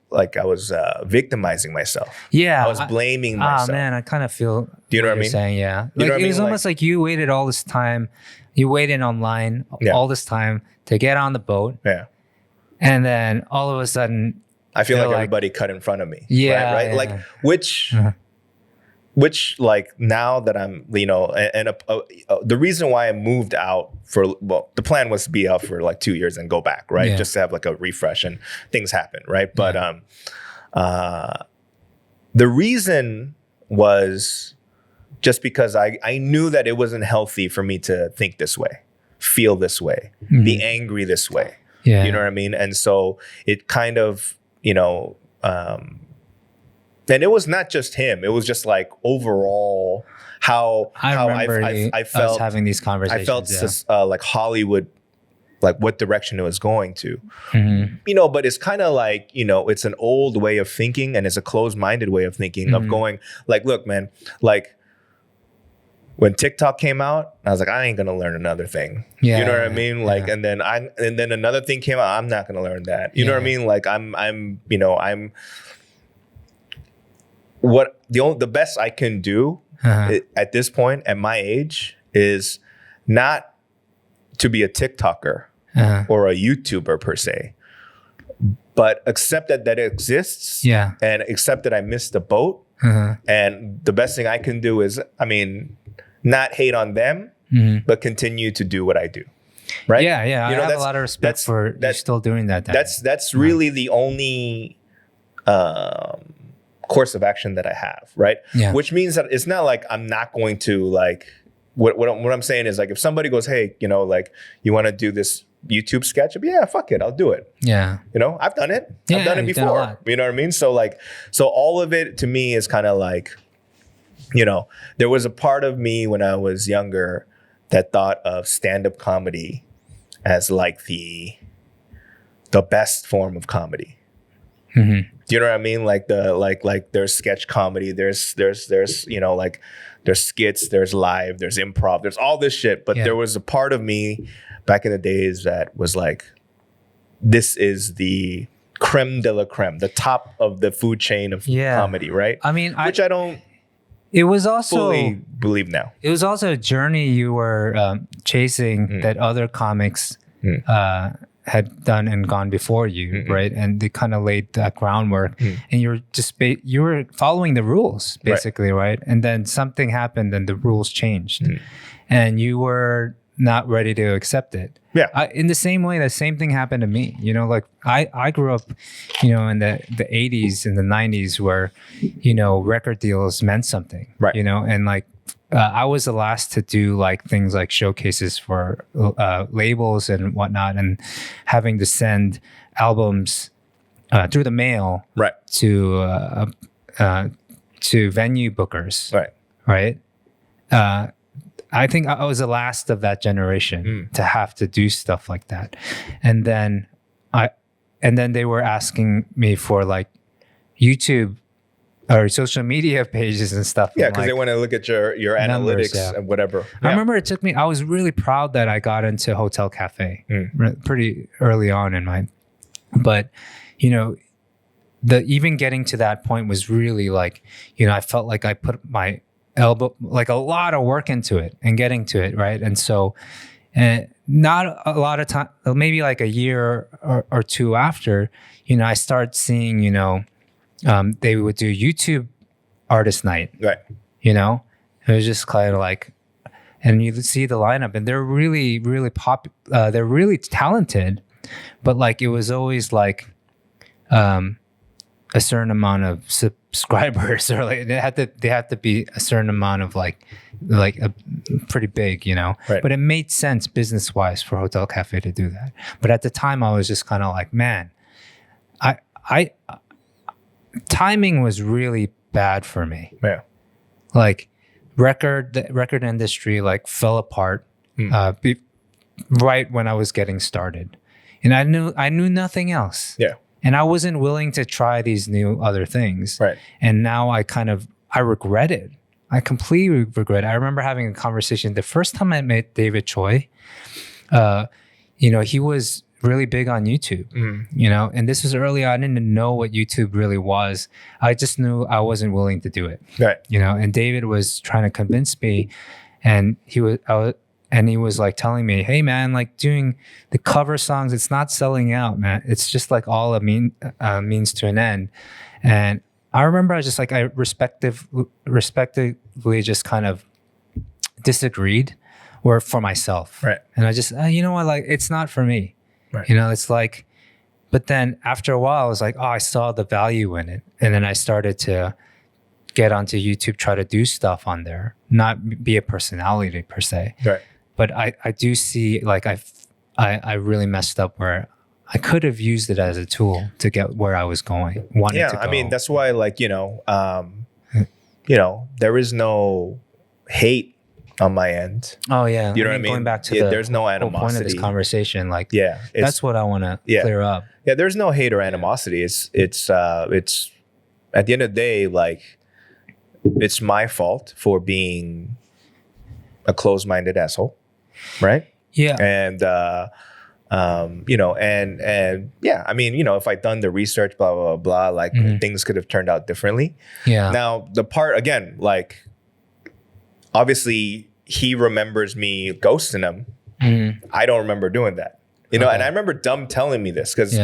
victimizing myself. Yeah, I was blaming myself. Oh man, I kind of feel. Do you know what I mean? Saying, yeah, You know what I it was mean? almost like you waited all this time. You waited online all this time to get on the boat. Yeah, and then all of a sudden, I feel like everybody cut in front of me. Yeah, right. Yeah. Like which like now that I'm, the reason why I moved out the plan was to be out for like 2 years and go back, right? Yeah. Just to have like a refresh, and things happen, right? But the reason was just because I knew that it wasn't healthy for me to think this way, feel this way, be angry this way. Yeah. You know what I mean? And so it kind of, and it was not just him. It was just like overall how I felt us having these conversations. I felt like Hollywood, like what direction it was going to. But it's kind of like, it's an old way of thinking, and it's a closed-minded way of thinking of going like, look, man, like when TikTok came out, I was like, I ain't gonna learn another thing. Yeah, you know what I mean? Like, and then another thing came out. I'm not gonna learn that. You know what I mean? Like, I'm the best I can do at this point at my age is not to be a TikToker or a YouTuber per se, but accept that it exists. Yeah, and accept that I missed the boat. And the best thing I can do is, not hate on them, but continue to do what I do. Right? Yeah. I have a lot of respect for you still doing that. That's really the only course of action that I have, right? Yeah. Which means that it's not like I'm not going to like. What I'm saying is, like, if somebody goes, hey, like, you want to do this YouTube sketch? Yeah, fuck it, I'll do it. Yeah. I've done it. I've done it before. You know what I mean? So all of it to me is kind of like, there was a part of me when I was younger that thought of stand-up comedy as like the best form of comedy. Do you know what I mean? Like there's sketch comedy, there's there's skits, there's live, there's improv, there's all this shit. But there was a part of me back in the days that was like, this is the creme de la creme, the top of the food chain of comedy, right? Which I don't. It was also fully believe now. It was also a journey you were chasing that other comics had done and gone before you, right? And they kind of laid that groundwork, and you were following the rules basically, right? And then something happened, and the rules changed, and you were not ready to accept it. Yeah. In the same way, the same thing happened to me. Like I grew up, in the 80s and the 90s where, record deals meant something, right? And like I was the last to do like things like showcases for labels and whatnot, and having to send albums through the mail, right, to venue bookers, right. I think I was the last of that generation to have to do stuff like that. And then they were asking me for like YouTube or social media pages and stuff. Yeah, because they want to look at your numbers, analytics and whatever. I remember I was really proud that I got into Hotel Cafe pretty early on in my, but even getting to that point was really like, I felt like I put my elbow, like a lot of work into it and getting to it, right? And so not a lot of time, maybe like a year or two after, I started seeing, they would do YouTube artist night, right? It was just kind of like, and you see the lineup, and they're really, really they're really talented, but like it was always like a certain amount of subscribers, or like they had to be a certain amount of like a pretty big, Right. But it made sense business wise for Hotel Cafe to do that. But at the time, I was just kind of like, man, I timing was really bad for me. Yeah, like the record industry like fell apart right when I was getting started, and I knew nothing else. Yeah. And I wasn't willing to try these new other things. Right. And now I regret it. I completely regret it. I remember having a conversation the first time I met David Choy. He was really big on YouTube, you know, and this was early on. I didn't know what YouTube really was. I just knew I wasn't willing to do it. Right. You know, and David was trying to convince me, and he was like telling me, hey man, like doing the cover songs, it's not selling out, man. It's just like all a means to an end. And I remember I just like, I respectively just kind of disagreed, or for myself. Right. And I just, you know what, like, it's not for me. Right. You know, it's like, but then after a while, I was like, oh, I saw the value in it. And then I started to get onto YouTube, try to do stuff on there, not be a personality per se. Right. But I do see, like, I really messed up where I could have used it as a tool to get where I was going. Yeah, I mean, that's why, like, you know, there is no hate on my end. Oh yeah, you know what I mean. Going back to there's no animosity. Whole point of this conversation, like, that's what I want to clear up. Yeah, there's no hate or animosity. It's at the end of the day, like, it's my fault for being a closed-minded asshole, right? Yeah, and you know, and yeah, I mean, you know, if I'd done the research, blah blah blah, like things could have turned out differently. Yeah. Now the part again, like, obviously he remembers me ghosting him. I don't remember doing that, you know. And I remember Dumb telling me this because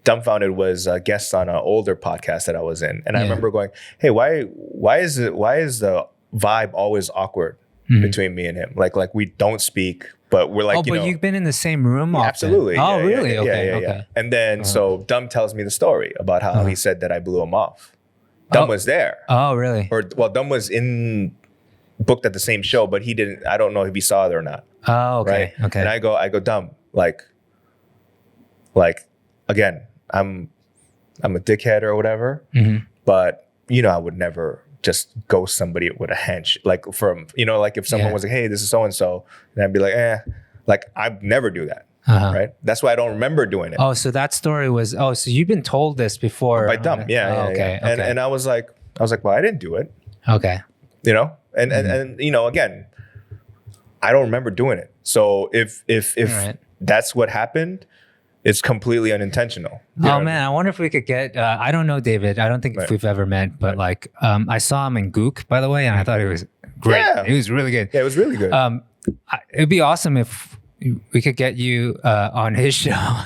Dumbfounded was a guest on an older podcast that I was in, and I remember going, "Hey, why is the vibe always awkward between me and him? Like we don't speak, but we're like, but you've been in the same room often. Absolutely. Oh, Yeah, really? Yeah, Okay. yeah. And then so Dumb tells me the story about how he said that I blew him off. Dumb was there. Oh, really? Dumb was booked at the same show, but he didn't. I don't know if he saw it or not. Oh, okay. Right? Okay. And I go, Dumb, like again, I'm a dickhead or whatever, but you know, I would never just ghost somebody with a handshake, like from, you know, like if someone was like, hey, this is so and so, and I'd be like, like I'd never do that. Right. That's why I don't remember doing it. Oh, so that story was, so you've been told this before by Dumb. Yeah. Okay. And I was like, well, I didn't do it. Okay. You know, and you know, again, I don't remember doing it. So if that's what happened, it's completely unintentional. Oh man, I wonder if we could get. I don't know David. I don't think if we've ever met, but like, I saw him in Gook, by the way, and I thought it was great. Yeah. It was really good. Yeah, it was really good. It'd be awesome if we could get you on his show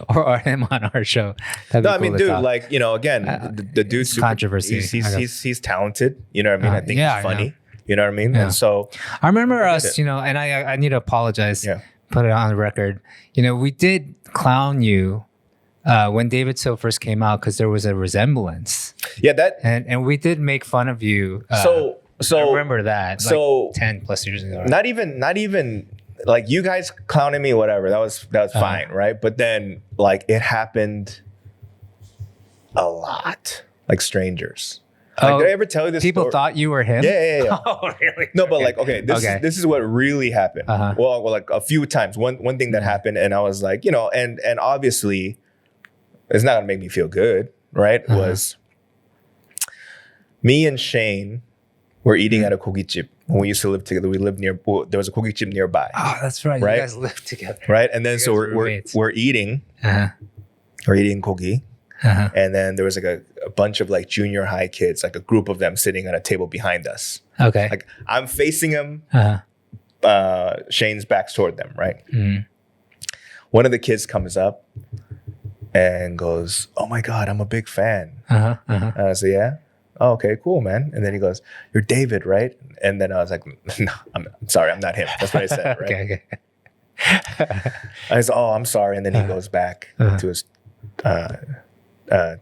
or him on our show. That'd be cool, I mean, dude, talk. like, you know, again, the dude's controversy. He's talented. You know what I mean? I think he's funny. You know what I mean? Yeah. And so I remember us, you know, and I need to apologize. Yeah. Put it on the record. You know, we did clown you when David So first came out because there was a resemblance. Yeah, that and we did make fun of you. So I remember that. So like 10 plus years ago. Not even like you guys clowning me, whatever. That was fine, right? But then like it happened a lot, like strangers. Like, did I ever tell you this? People story? Thought you were him? Yeah. Oh, really? No, but like, okay, this is what really happened. Well, like a few times. One thing that happened, and I was like, you know, and obviously, it's not gonna make me feel good, right? Was me and Shane were eating at a kogichip when we used to live together. We lived near. Well, there was a kogichip nearby. Oh, that's right. Right? You guys lived together, right? And then so we're eating. We're eating kogi. And then there was like a bunch of like junior high kids, like a group of them sitting at a table behind us. Okay. Like I'm facing them, Shane's back's toward them, right? One of the kids comes up and goes, "Oh my God, I'm a big fan." And I said, "Yeah? Oh, okay, cool, man." And then he goes, "You're David, right?" And then I was like, "No, I'm sorry, I'm not him." That's what I said, right? Okay. I said, "Oh, I'm sorry." And then he goes back to his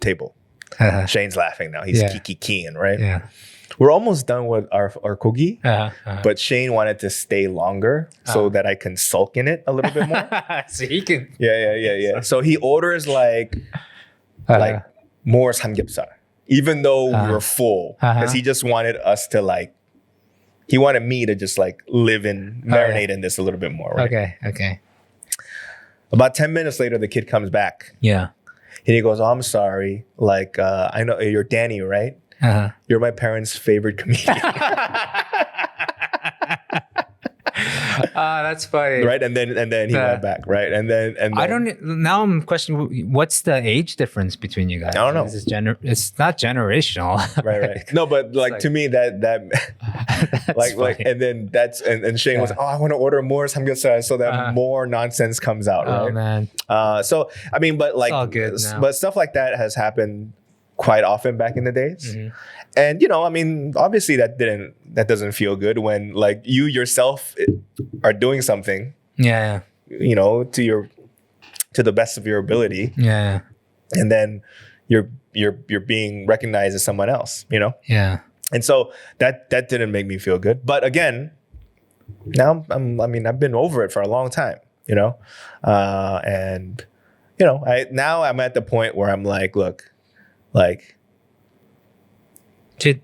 table. Shane's laughing now. He's kiki-keying, right? Yeah. We're almost done with our kogi, but Shane wanted to stay longer so that I can sulk in it a little bit more. So he can. Yeah. So he orders like more samgyeopsal, even though we were full, because he just wanted us to like. He wanted me to just like marinate in this a little bit more. Right? Okay. About 10 minutes later, the kid comes back. Yeah. And he goes, "Oh, I'm sorry. Like, I know you're Danny, right? You're my parents' favorite comedian." That's funny. Right. And then he went back. Right. And then I don't, now I'm questioning what's the age difference between you guys? I don't know. It's not generational. Right. No, but like to me that like and then and Shane was, I want to order more samgyeopsal so that more nonsense comes out. Right. Oh man. So I mean, but like, it's all good now. But stuff like that has happened quite often back in the days. And I mean, obviously that doesn't feel good when like you yourself are doing something. Yeah. To the best of your ability. Yeah. And then you're being recognized as someone else. Yeah. And so that didn't make me feel good. But again, now I've been over it for a long time. And now I'm at the point where I'm like, look, like. Okay.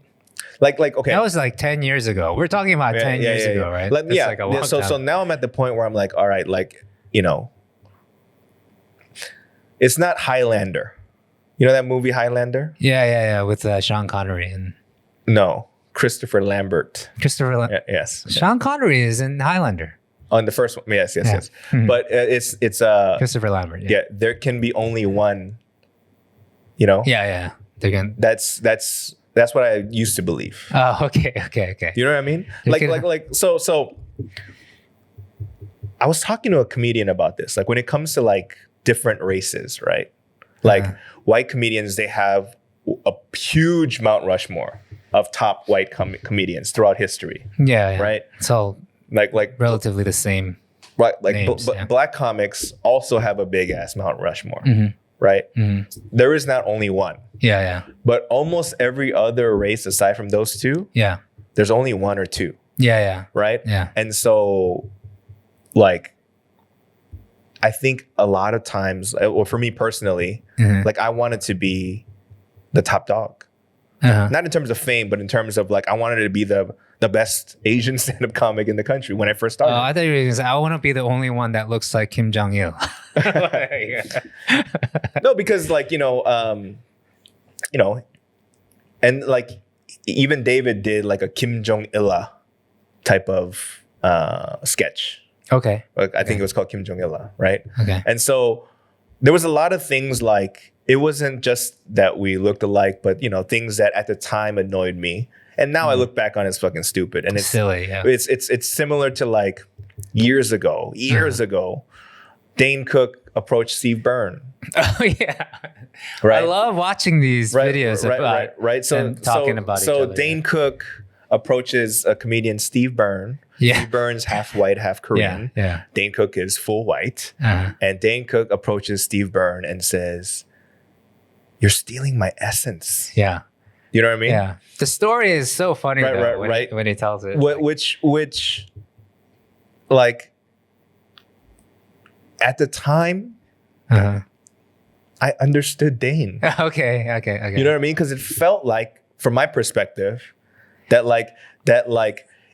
That was like 10 years ago. We're talking about 10 years ago, right? Like a long time. So now I'm at the point where I'm like, all right, like, it's not Highlander. You know that movie Highlander? Yeah. With Sean Connery and no, Christopher Lambert. Yes. Sean Connery is in Highlander. On the first one, yes. Mm-hmm. But it's Christopher Lambert. Yeah, there can be only one. Yeah. That's what I used to believe. Oh, okay. You know what I mean? So I was talking to a comedian about this. Like when it comes to like different races, right? Like white comedians, they have a huge Mount Rushmore of top white comedians throughout history. Yeah. Right? It's all like relatively the same. Right. Like names, black comics also have a big ass Mount Rushmore. Mm-hmm. Right? Mm-hmm. There is not only one. Yeah. But almost every other race aside from those two, there's only one or two. Yeah. Right? Yeah. And so, like, I think a lot of times, or for me personally, like I wanted to be the top dog. Not in terms of fame, but in terms of like I wanted to be the best Asian stand-up comic in the country when I first started. I thought you were going to say, I want to be the only one that looks like Kim Jong-il. No, because like, and like even David did like a Kim Jong-illa type of sketch. Okay. I think it was called Kim Jong-illa, right? Okay. And so there was a lot of things like, it wasn't just that we looked alike, but things that at the time annoyed me. And now I look back on it, it's fucking stupid. And it's silly, yeah. It's similar to like years ago, Dane Cook approached Steve Byrne. Oh yeah. Right. I love watching these videos right. So talking about each other. So Dane Cook approaches a comedian, Steve Byrne. Yeah. Steve Byrne's half white, half Korean. Yeah. Dane Cook is full white. And Dane Cook approaches Steve Byrne and says, "You're stealing my essence." Yeah. You know what I mean? Yeah. The story is so funny when he tells it. Which like at the time, I understood Dane. Okay. You know what I mean? Because it felt like, from my perspective, that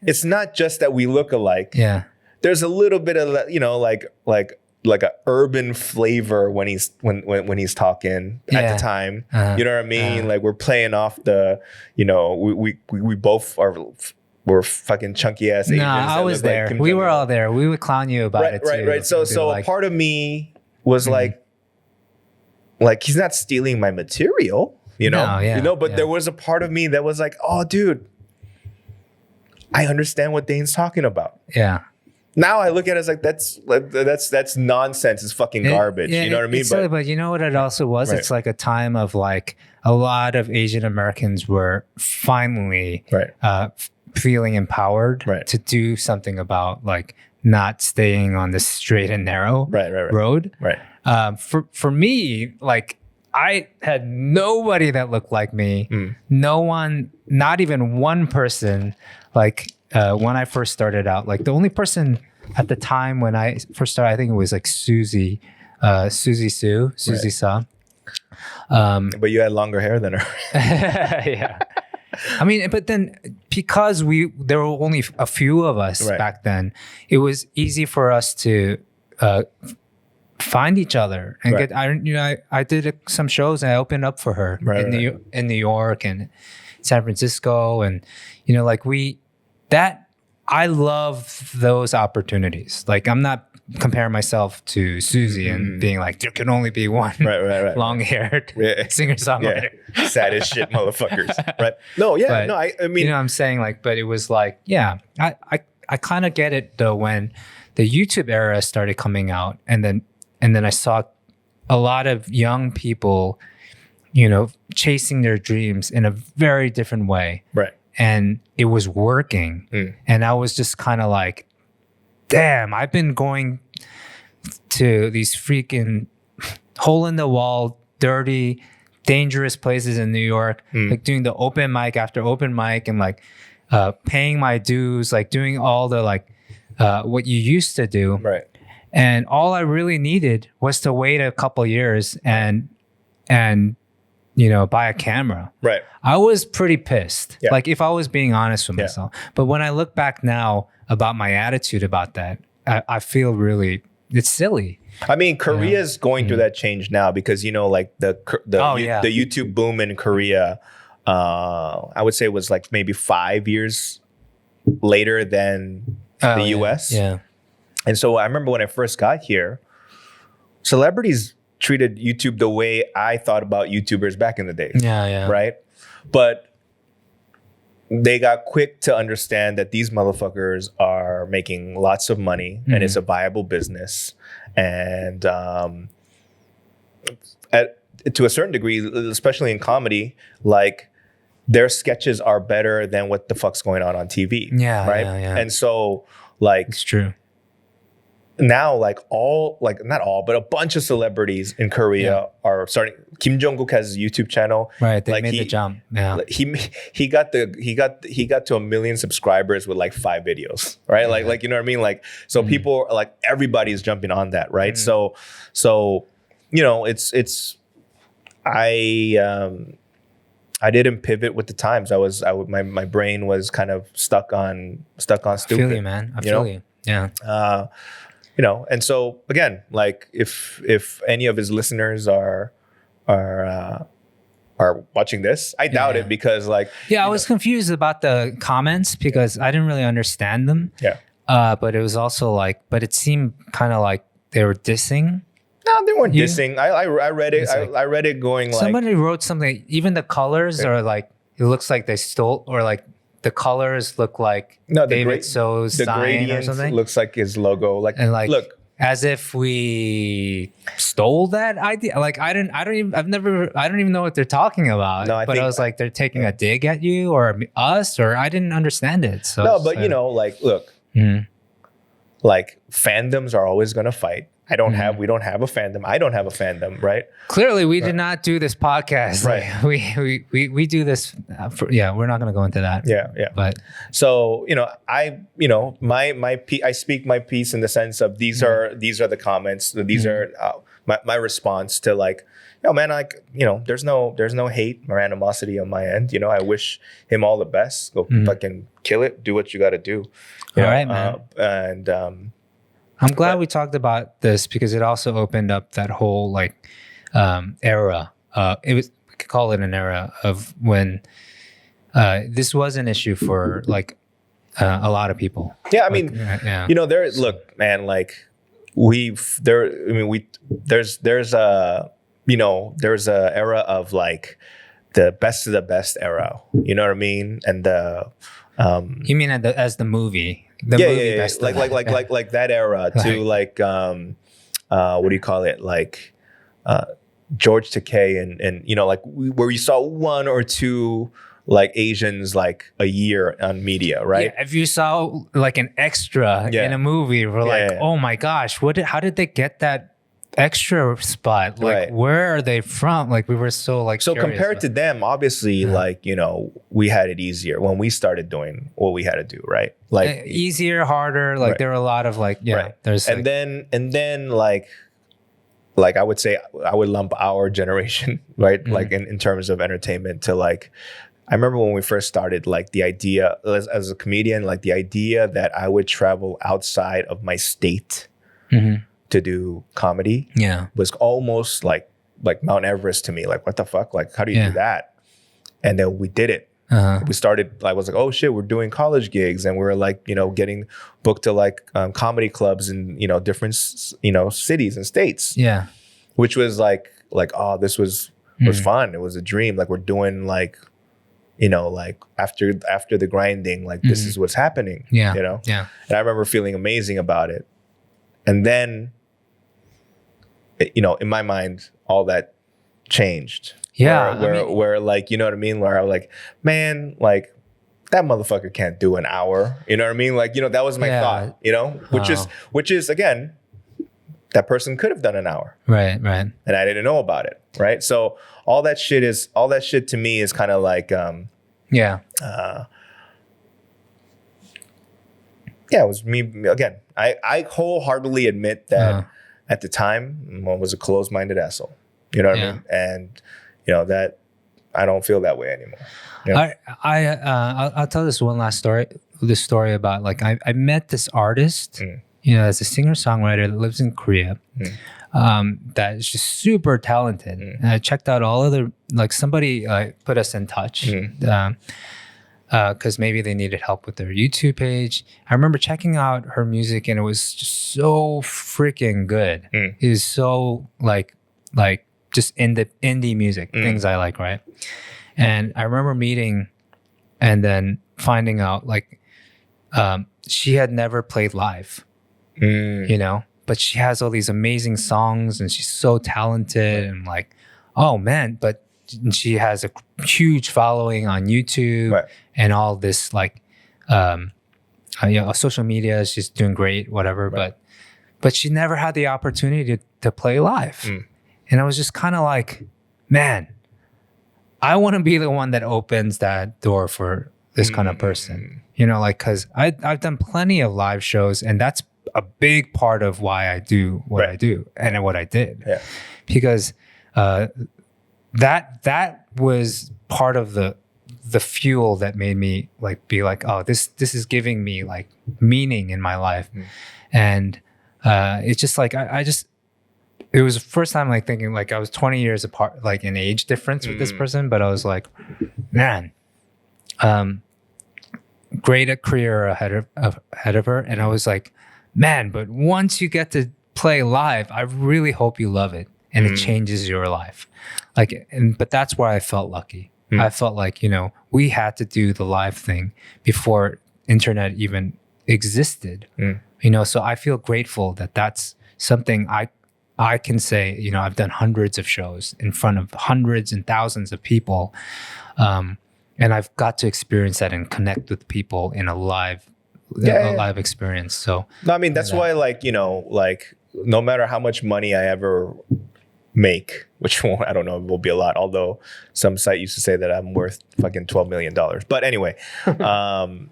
it's not just that we look alike. Yeah. There's a little bit of like a urban flavor when he's talking at the time. You know what I mean? Like we're playing off the, we both we're fucking chunky ass Asians. No, I was there. Like we were all there. We would clown you about it too. Right. So a part of me was like he's not stealing my material, but there was a part of me that was like, oh dude, I understand what Dane's talking about. Yeah. Now I look at it as like that's nonsense. It's fucking garbage. You know what I mean? But you know what it also was? Right. It's like a time of like a lot of Asian Americans were finally feeling empowered to do something about like not staying on the straight and narrow road. Right. For me, like I had nobody that looked like me. No one, not even one person. Like when I first started out, like the only person at the time when I first started, I think it was like Susie Sa. But you had longer hair than her. Yeah. I mean, but then because there were only a few of us back then, it was easy for us to find each other and get. I did some shows and I opened up for her in New York and San Francisco, and like that I love those opportunities. Like, I'm not comparing myself to Suzy and being like, there can only be one long-haired singer-songwriter. Yeah. Sad as shit motherfuckers. Right? No, yeah. But, no, I mean... You know what I'm saying? Like, but it was like, yeah. I kind of get it, though, when the YouTube era started coming out. And then I saw a lot of young people, you know, chasing their dreams in a very different way. Right. And it was working. And I was just kind of like, damn, I've been going to these freaking hole in the wall, dirty, dangerous places in New York, like doing the open mic after open mic and like paying my dues, like doing all the like what you used to do. Right. And all I really needed was to wait a couple years and you know, buy a camera. Right. I was pretty pissed. Yeah. Like, if I was being honest with myself. But when I look back now about my attitude about that, I feel really, it's silly. I mean, Korea's going through that change now because, you know, like the YouTube boom in Korea, I would say was like maybe 5 years later than the US. Yeah. And so I remember when I first got here, celebrities treated YouTube the way I thought about YouTubers back in the day. Yeah. Right? But they got quick to understand that these motherfuckers are making lots of money and it's a viable business. And to a certain degree, especially in comedy, like their sketches are better than what the fuck's going on TV. Yeah. Right? Yeah. And so like... It's true. Now, like not all, but a bunch of celebrities in Korea are starting. Kim Jong-kook has a YouTube channel. Right, they like made the jump. Yeah, he got to 1 million subscribers with like 5 videos. Right, like you know what I mean. Like so, people are like everybody's jumping on that. Right, so you know it's I didn't pivot with the times. My brain was kind of stuck on stupid. I feel you, man. I feel you. Yeah. You know, and so again, like if any of his listeners are watching this, I doubt it because like I was confused about the comments because I didn't really understand them. Yeah. But it was also like, but it seemed kind of like they were dissing. No, they weren't dissing. I read it. Like, I read it going like somebody wrote something. Even the colors are like it looks like they stole or like. The colors look like David So's sign or something. Looks like his logo. Like, and like, look, as if we stole that idea. Like, I don't even know what they're talking about. No, I was like, they're taking a dig at you or us, or I didn't understand it. So no, but you know, like, look, like fandoms are always gonna fight. We don't have a fandom. I don't have a fandom, right? Clearly, we did not do this podcast. Right. Like, we do this. We're not going to go into that. Yeah. But so you know, I speak my piece in the sense of these are the comments. These are my response to like, yo, man, like you know, there's no hate or animosity on my end. You know, I wish him all the best. Go fucking kill it. Do what you got to do. All right, man. And. I'm glad we talked about this because it also opened up that whole like era. We could call it an era of when this was an issue for like a lot of people. Yeah, I mean, you know, look, man, like there's a era of like the best of the best era. You know what I mean? And you mean as the movie? Like that era to like what do you call it, like George Takei and you know, like where you saw 1 or 2 like Asians like a year on media, right? Yeah, if you saw like an extra in a movie, we're like, oh my gosh, how did they get that extra spot? Like where are they from? Like we were so like compared to them, obviously like you know we had it easier when we started doing what we had to do, right? Like easier, harder, like there were a lot of like there's and then like I would say I would lump our generation right like in terms of entertainment to like I remember when we first started, like the idea as a comedian, like the idea that I would travel outside of my state to do comedy was almost like Mount Everest to me. Like, what the fuck? Like, how do you do that? And then we did it. We started, I was like, oh shit, we're doing college gigs, and we're like, you know, getting booked to like comedy clubs in, you know, different, you know, cities and states. Yeah. Which was like, oh, this was fun. It was a dream. Like we're doing like, you know, like after the grinding, like this is what's happening. Yeah. You know? Yeah. And I remember feeling amazing about it. And then, you know, in my mind, all that changed. Yeah. Where like, you know what I mean? Where I was like, man, like that motherfucker can't do an hour. You know what I mean? Like, you know, that was my thought, you know, which is again, that person could have done an hour. Right. Right. And I didn't know about it. Right. So all that shit to me is kind of like, yeah, it was me again. I wholeheartedly admit that at the time, I was a closed-minded asshole. You know what I mean? And you know that I don't feel that way anymore. You know? I'll tell this one last story. This story about like I met this artist, you know, as a singer-songwriter that lives in Korea, that is just super talented. And I checked out all of the like somebody put us in touch. Because maybe they needed help with their YouTube page. I remember checking out her music and it was just so freaking good. It was so like just indie music, things I like, right? And I remember meeting and then finding out like she had never played live, you know, but she has all these amazing songs and she's so talented and like, oh man, but she has a huge following on YouTube and all this like, you know, social media. She's doing great, whatever. But she never had the opportunity to play live. And I was just kind of like, man, I want to be the one that opens that door for this kind of person. You know, like, cause I've done plenty of live shows and that's a big part of why I do what I do and what I did. Yeah. Because, that was part of the fuel that made me like be like, oh, this is giving me like meaning in my life. And it's just like it was the first time like thinking like I was 20 years apart, like in age difference with this person, but I was like, man, great career ahead of her. And I was like, man, but once you get to play live, I really hope you love it and it changes your life. Like, but that's where I felt lucky. I felt like, you know, we had to do the live thing before internet even existed, you know, so I feel grateful that that's something I can say, you know, I've done hundreds of shows in front of hundreds and thousands of people. And I've got to experience that and connect with people in a live experience. So, no, I mean, that's why, like, you know, like no matter how much money I ever make, which I don't know, will be a lot, although some site used to say that I'm worth fucking $12 million. But anyway, no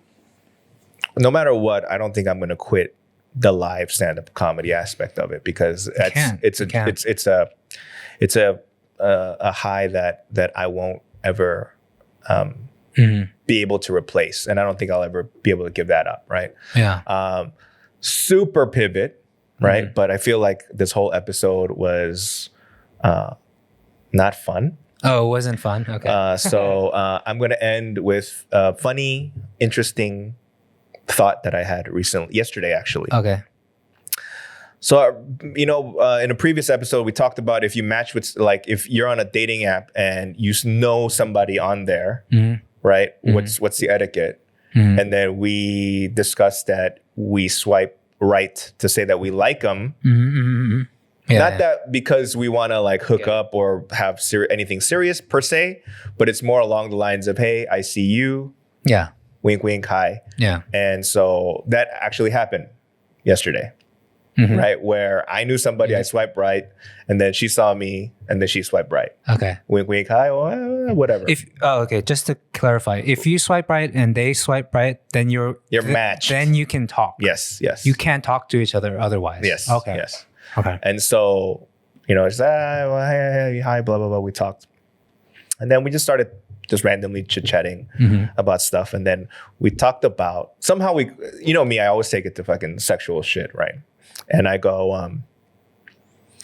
matter what, I don't think I'm going to quit the live stand-up comedy aspect of it because it's a high that I won't ever be able to replace, and I don't think I'll ever be able to give that up. Right? Yeah. Super pivot, right? But I feel like this whole episode was not fun. Oh, it wasn't fun. Okay. So I'm going to end with a funny, interesting thought that I had yesterday, actually. Okay. So, you know, in a previous episode, we talked about if you match with, like, if you're on a dating app and you know somebody on there, right? What's the etiquette? And then we discussed that we swipe right to say that we like them. Not that because we want to like hook up or have anything serious per se, but it's more along the lines of, hey, I see you. Yeah. Wink, wink, hi. Yeah. And so that actually happened yesterday, right? Where I knew somebody, I swiped right, and then she saw me, and then she swiped right. Okay. Wink, wink, hi, or whatever. Okay. Just to clarify, if you swipe right and they swipe right, then you're matched. Then you can talk. Yes. You can't talk to each other otherwise. Yes. Okay. Yes. Okay. And so, you know, it's well, hey, hi, blah, blah, blah. We talked. And then we just started just randomly chit-chatting about stuff. And then we talked about, somehow you know me, I always take it to fucking sexual shit, right? And I go,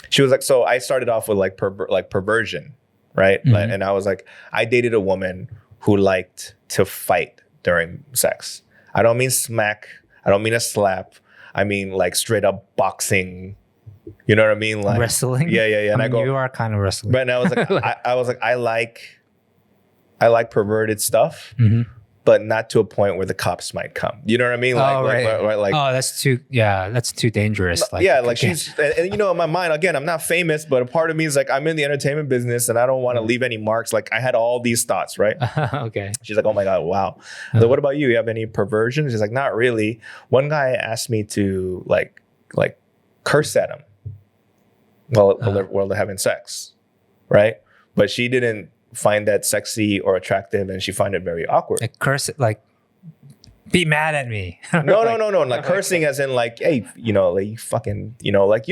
she was like, so I started off with like perversion, right? And I was like, I dated a woman who liked to fight during sex. I don't mean smack. I don't mean a slap. I mean like straight up boxing. You know what I mean? Like wrestling. Yeah. And I go, you are kind of wrestling. But I was like, I like perverted stuff, but not to a point where the cops might come. You know what I mean? Like, that's too dangerous. She's, and you know, in my mind, again, I'm not famous, but a part of me is like, I'm in the entertainment business and I don't want to leave any marks. Like I had all these thoughts, right? Okay. She's like, oh my God, wow. So what about you? You have any perversions? She's like, not really. One guy asked me to like curse at him while they're having sex, right? But she didn't find that sexy or attractive, and she find it very awkward. Like curse, like be mad at me. No. Like cursing as in like, hey, you know, like you fucking, you know, like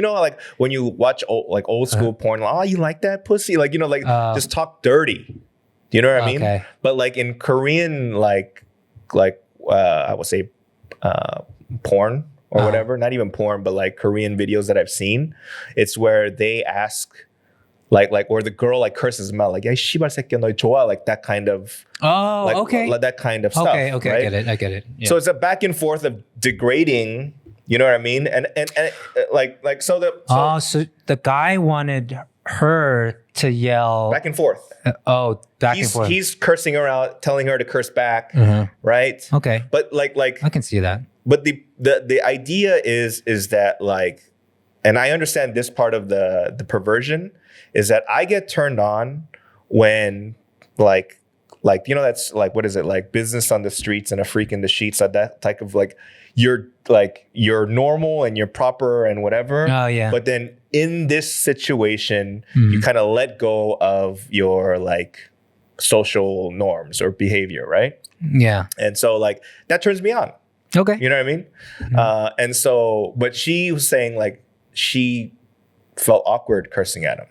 when you watch old school porn, like, oh, you like that pussy? Like, you know, like just talk dirty. You know what I mean? But like in Korean, like I would say porn or whatever, not even porn, but like Korean videos that I've seen, it's where they ask like or the girl like curses him out like, "Hey, 씨발 새끼야 너 좋아," like that kind of like that kind of stuff. Okay, right? I get it. Yeah. So it's a back and forth of degrading. You know what I mean? And so the guy wanted her to yell back and forth. Back and forth. He's cursing her out, telling her to curse back, right? Okay. But like I can see that. But the idea is that like, and I understand this part of the perversion is that I get turned on when like you know, that's like, what is it, like business on the streets and a freak in the sheets, that type of like you're normal and you're proper and whatever. Oh yeah. But then in this situation, you kind of let go of your like social norms or behavior, right? Yeah. And so like that turns me on. Okay. You know what I mean? And so, but she was saying like she felt awkward cursing at him.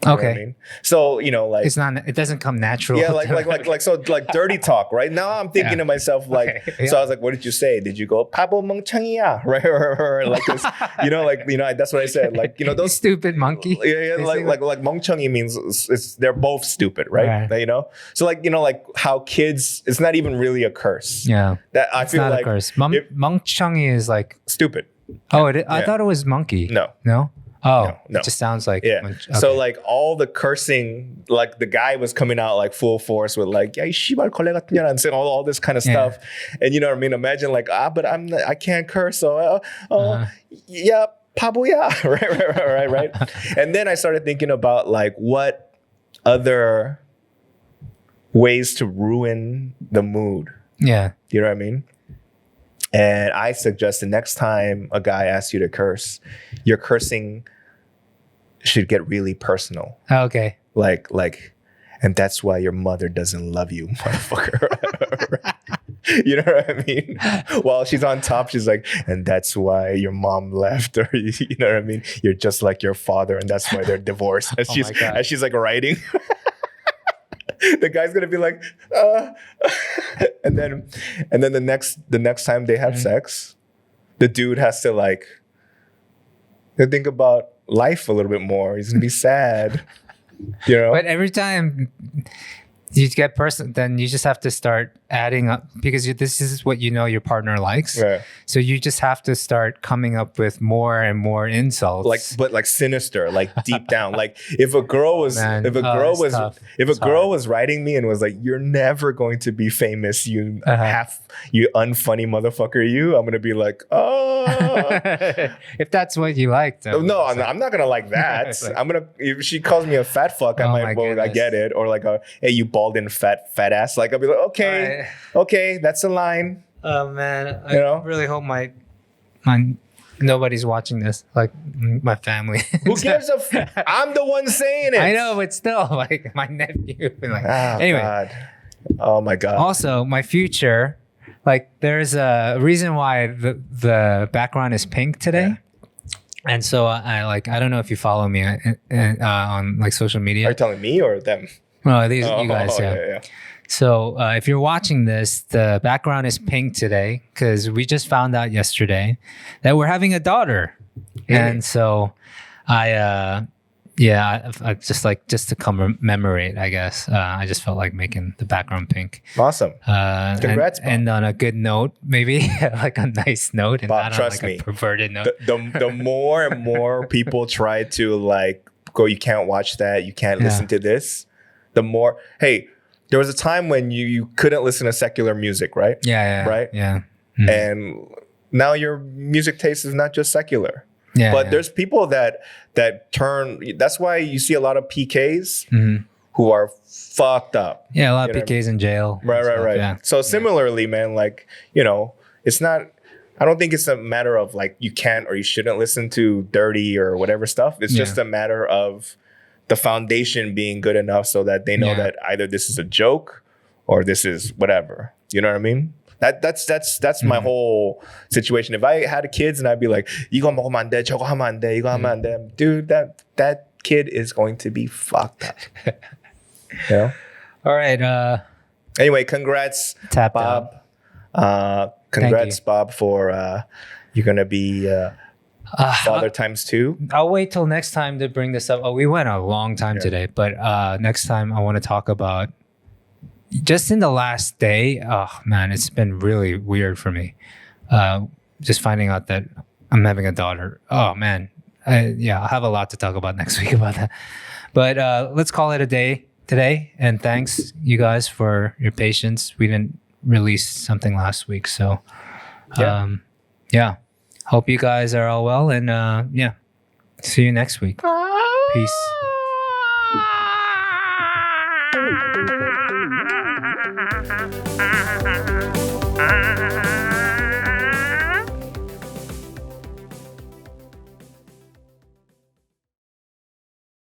You know what I mean? So, you know, like it doesn't come natural. Yeah, like dirty talk, right? Now I'm thinking to myself, like, so I was like, what did you say? Did you go "Pabo 멍청이야," right? Or like this, you know, that's what I said. Like, you know, those stupid monkey. Yeah, like 멍청이 means they're both stupid, right? You know, so like, you know, like how kids, it's not even really a curse. Yeah, that I feel not like a curse. 멍청이 is like stupid. I thought it was monkey. No. Oh, no. It just sounds like Okay. So like all the cursing, like the guy was coming out like full force with like, "야, 이 씨발 걸레 같은 년아," and saying all this kind of stuff. And you know what I mean? Imagine like, but I can't curse. So yeah, 바보야. right. And then I started thinking about like what other ways to ruin the mood. Yeah. You know what I mean? And I suggest the next time a guy asks you to curse, your cursing should get really personal. Okay. Like, and that's why your mother doesn't love you, motherfucker. You know what I mean? While she's on top, she's like, and that's why your mom left, or you know what I mean? You're just like your father, and that's why they're divorced. And she's like writing. The guy's gonna be like, and then the next time they have sex, the dude has to like think about life a little bit more. He's gonna be sad, you know. But every time you get then you just have to start adding up, because this is what you know your partner likes. Right. So you just have to start coming up with more and more insults. But sinister, like deep down. Like if a girl was was writing me and was like, "You're never going to be famous, you you unfunny motherfucker, you," I'm gonna be like, "Oh." If that's what you like, no, I'm not gonna like that. I'm gonna, if she calls me a fat fuck, I might go, I get it, or like hey, you balding fat ass. Like I'll be like, okay, that's a line. Oh man, I really hope my nobody's watching this, like my family. Who gives I'm the one saying it. I know, but still, like my nephew. Like, anyway. God. Oh my God. Also, my future, like there's a reason why the background is pink today. And so I don't know if you follow me on like social media. Are you telling me or them? No, you guys. Yeah. So if you're watching this, the background is pink today because we just found out yesterday that we're having a daughter. And so I I just to commemorate, I guess. I just felt like making the background pink. Awesome. Congrats, Bob. And on a good note, maybe like a nice note, and Bob, not trust on like me. a perverted note. The more and more people try to like go, you can't watch that, you can't listen to this, the more, hey, there was a time when you couldn't listen to secular music, right? Yeah. Right? Yeah. Mm-hmm. And now your music taste is not just secular. Yeah. But there's people that turn, that's why you see a lot of PKs who are fucked up. Yeah, a lot of PKs in jail. Right. Yeah. So similarly, man, like, it's not, I don't think it's a matter of like you can't or you shouldn't listen to dirty or whatever stuff. It's just a matter of the foundation being good enough so that they know that either this is a joke or this is whatever. You know what I mean? That's my whole situation. If I had kids and I'd be like, 이거 먹으면 안 돼, 저거 하면 안 돼, 이거 하면 안 돼, dude, that kid is going to be fucked up. All right. Anyway, congrats, Tapped Bob. Congrats, Bob, for you're gonna be father times 2. I'll wait till next time to bring this up. Oh, we went a long time today, but next time I want to talk about just in the last day. Oh man, it's been really weird for me. Just finding out that I'm having a daughter. Oh man, I'll have a lot to talk about next week about that. But let's call it a day today. And thanks you guys for your patience. We didn't release something last week, so hope you guys are all well, and see you next week. Peace.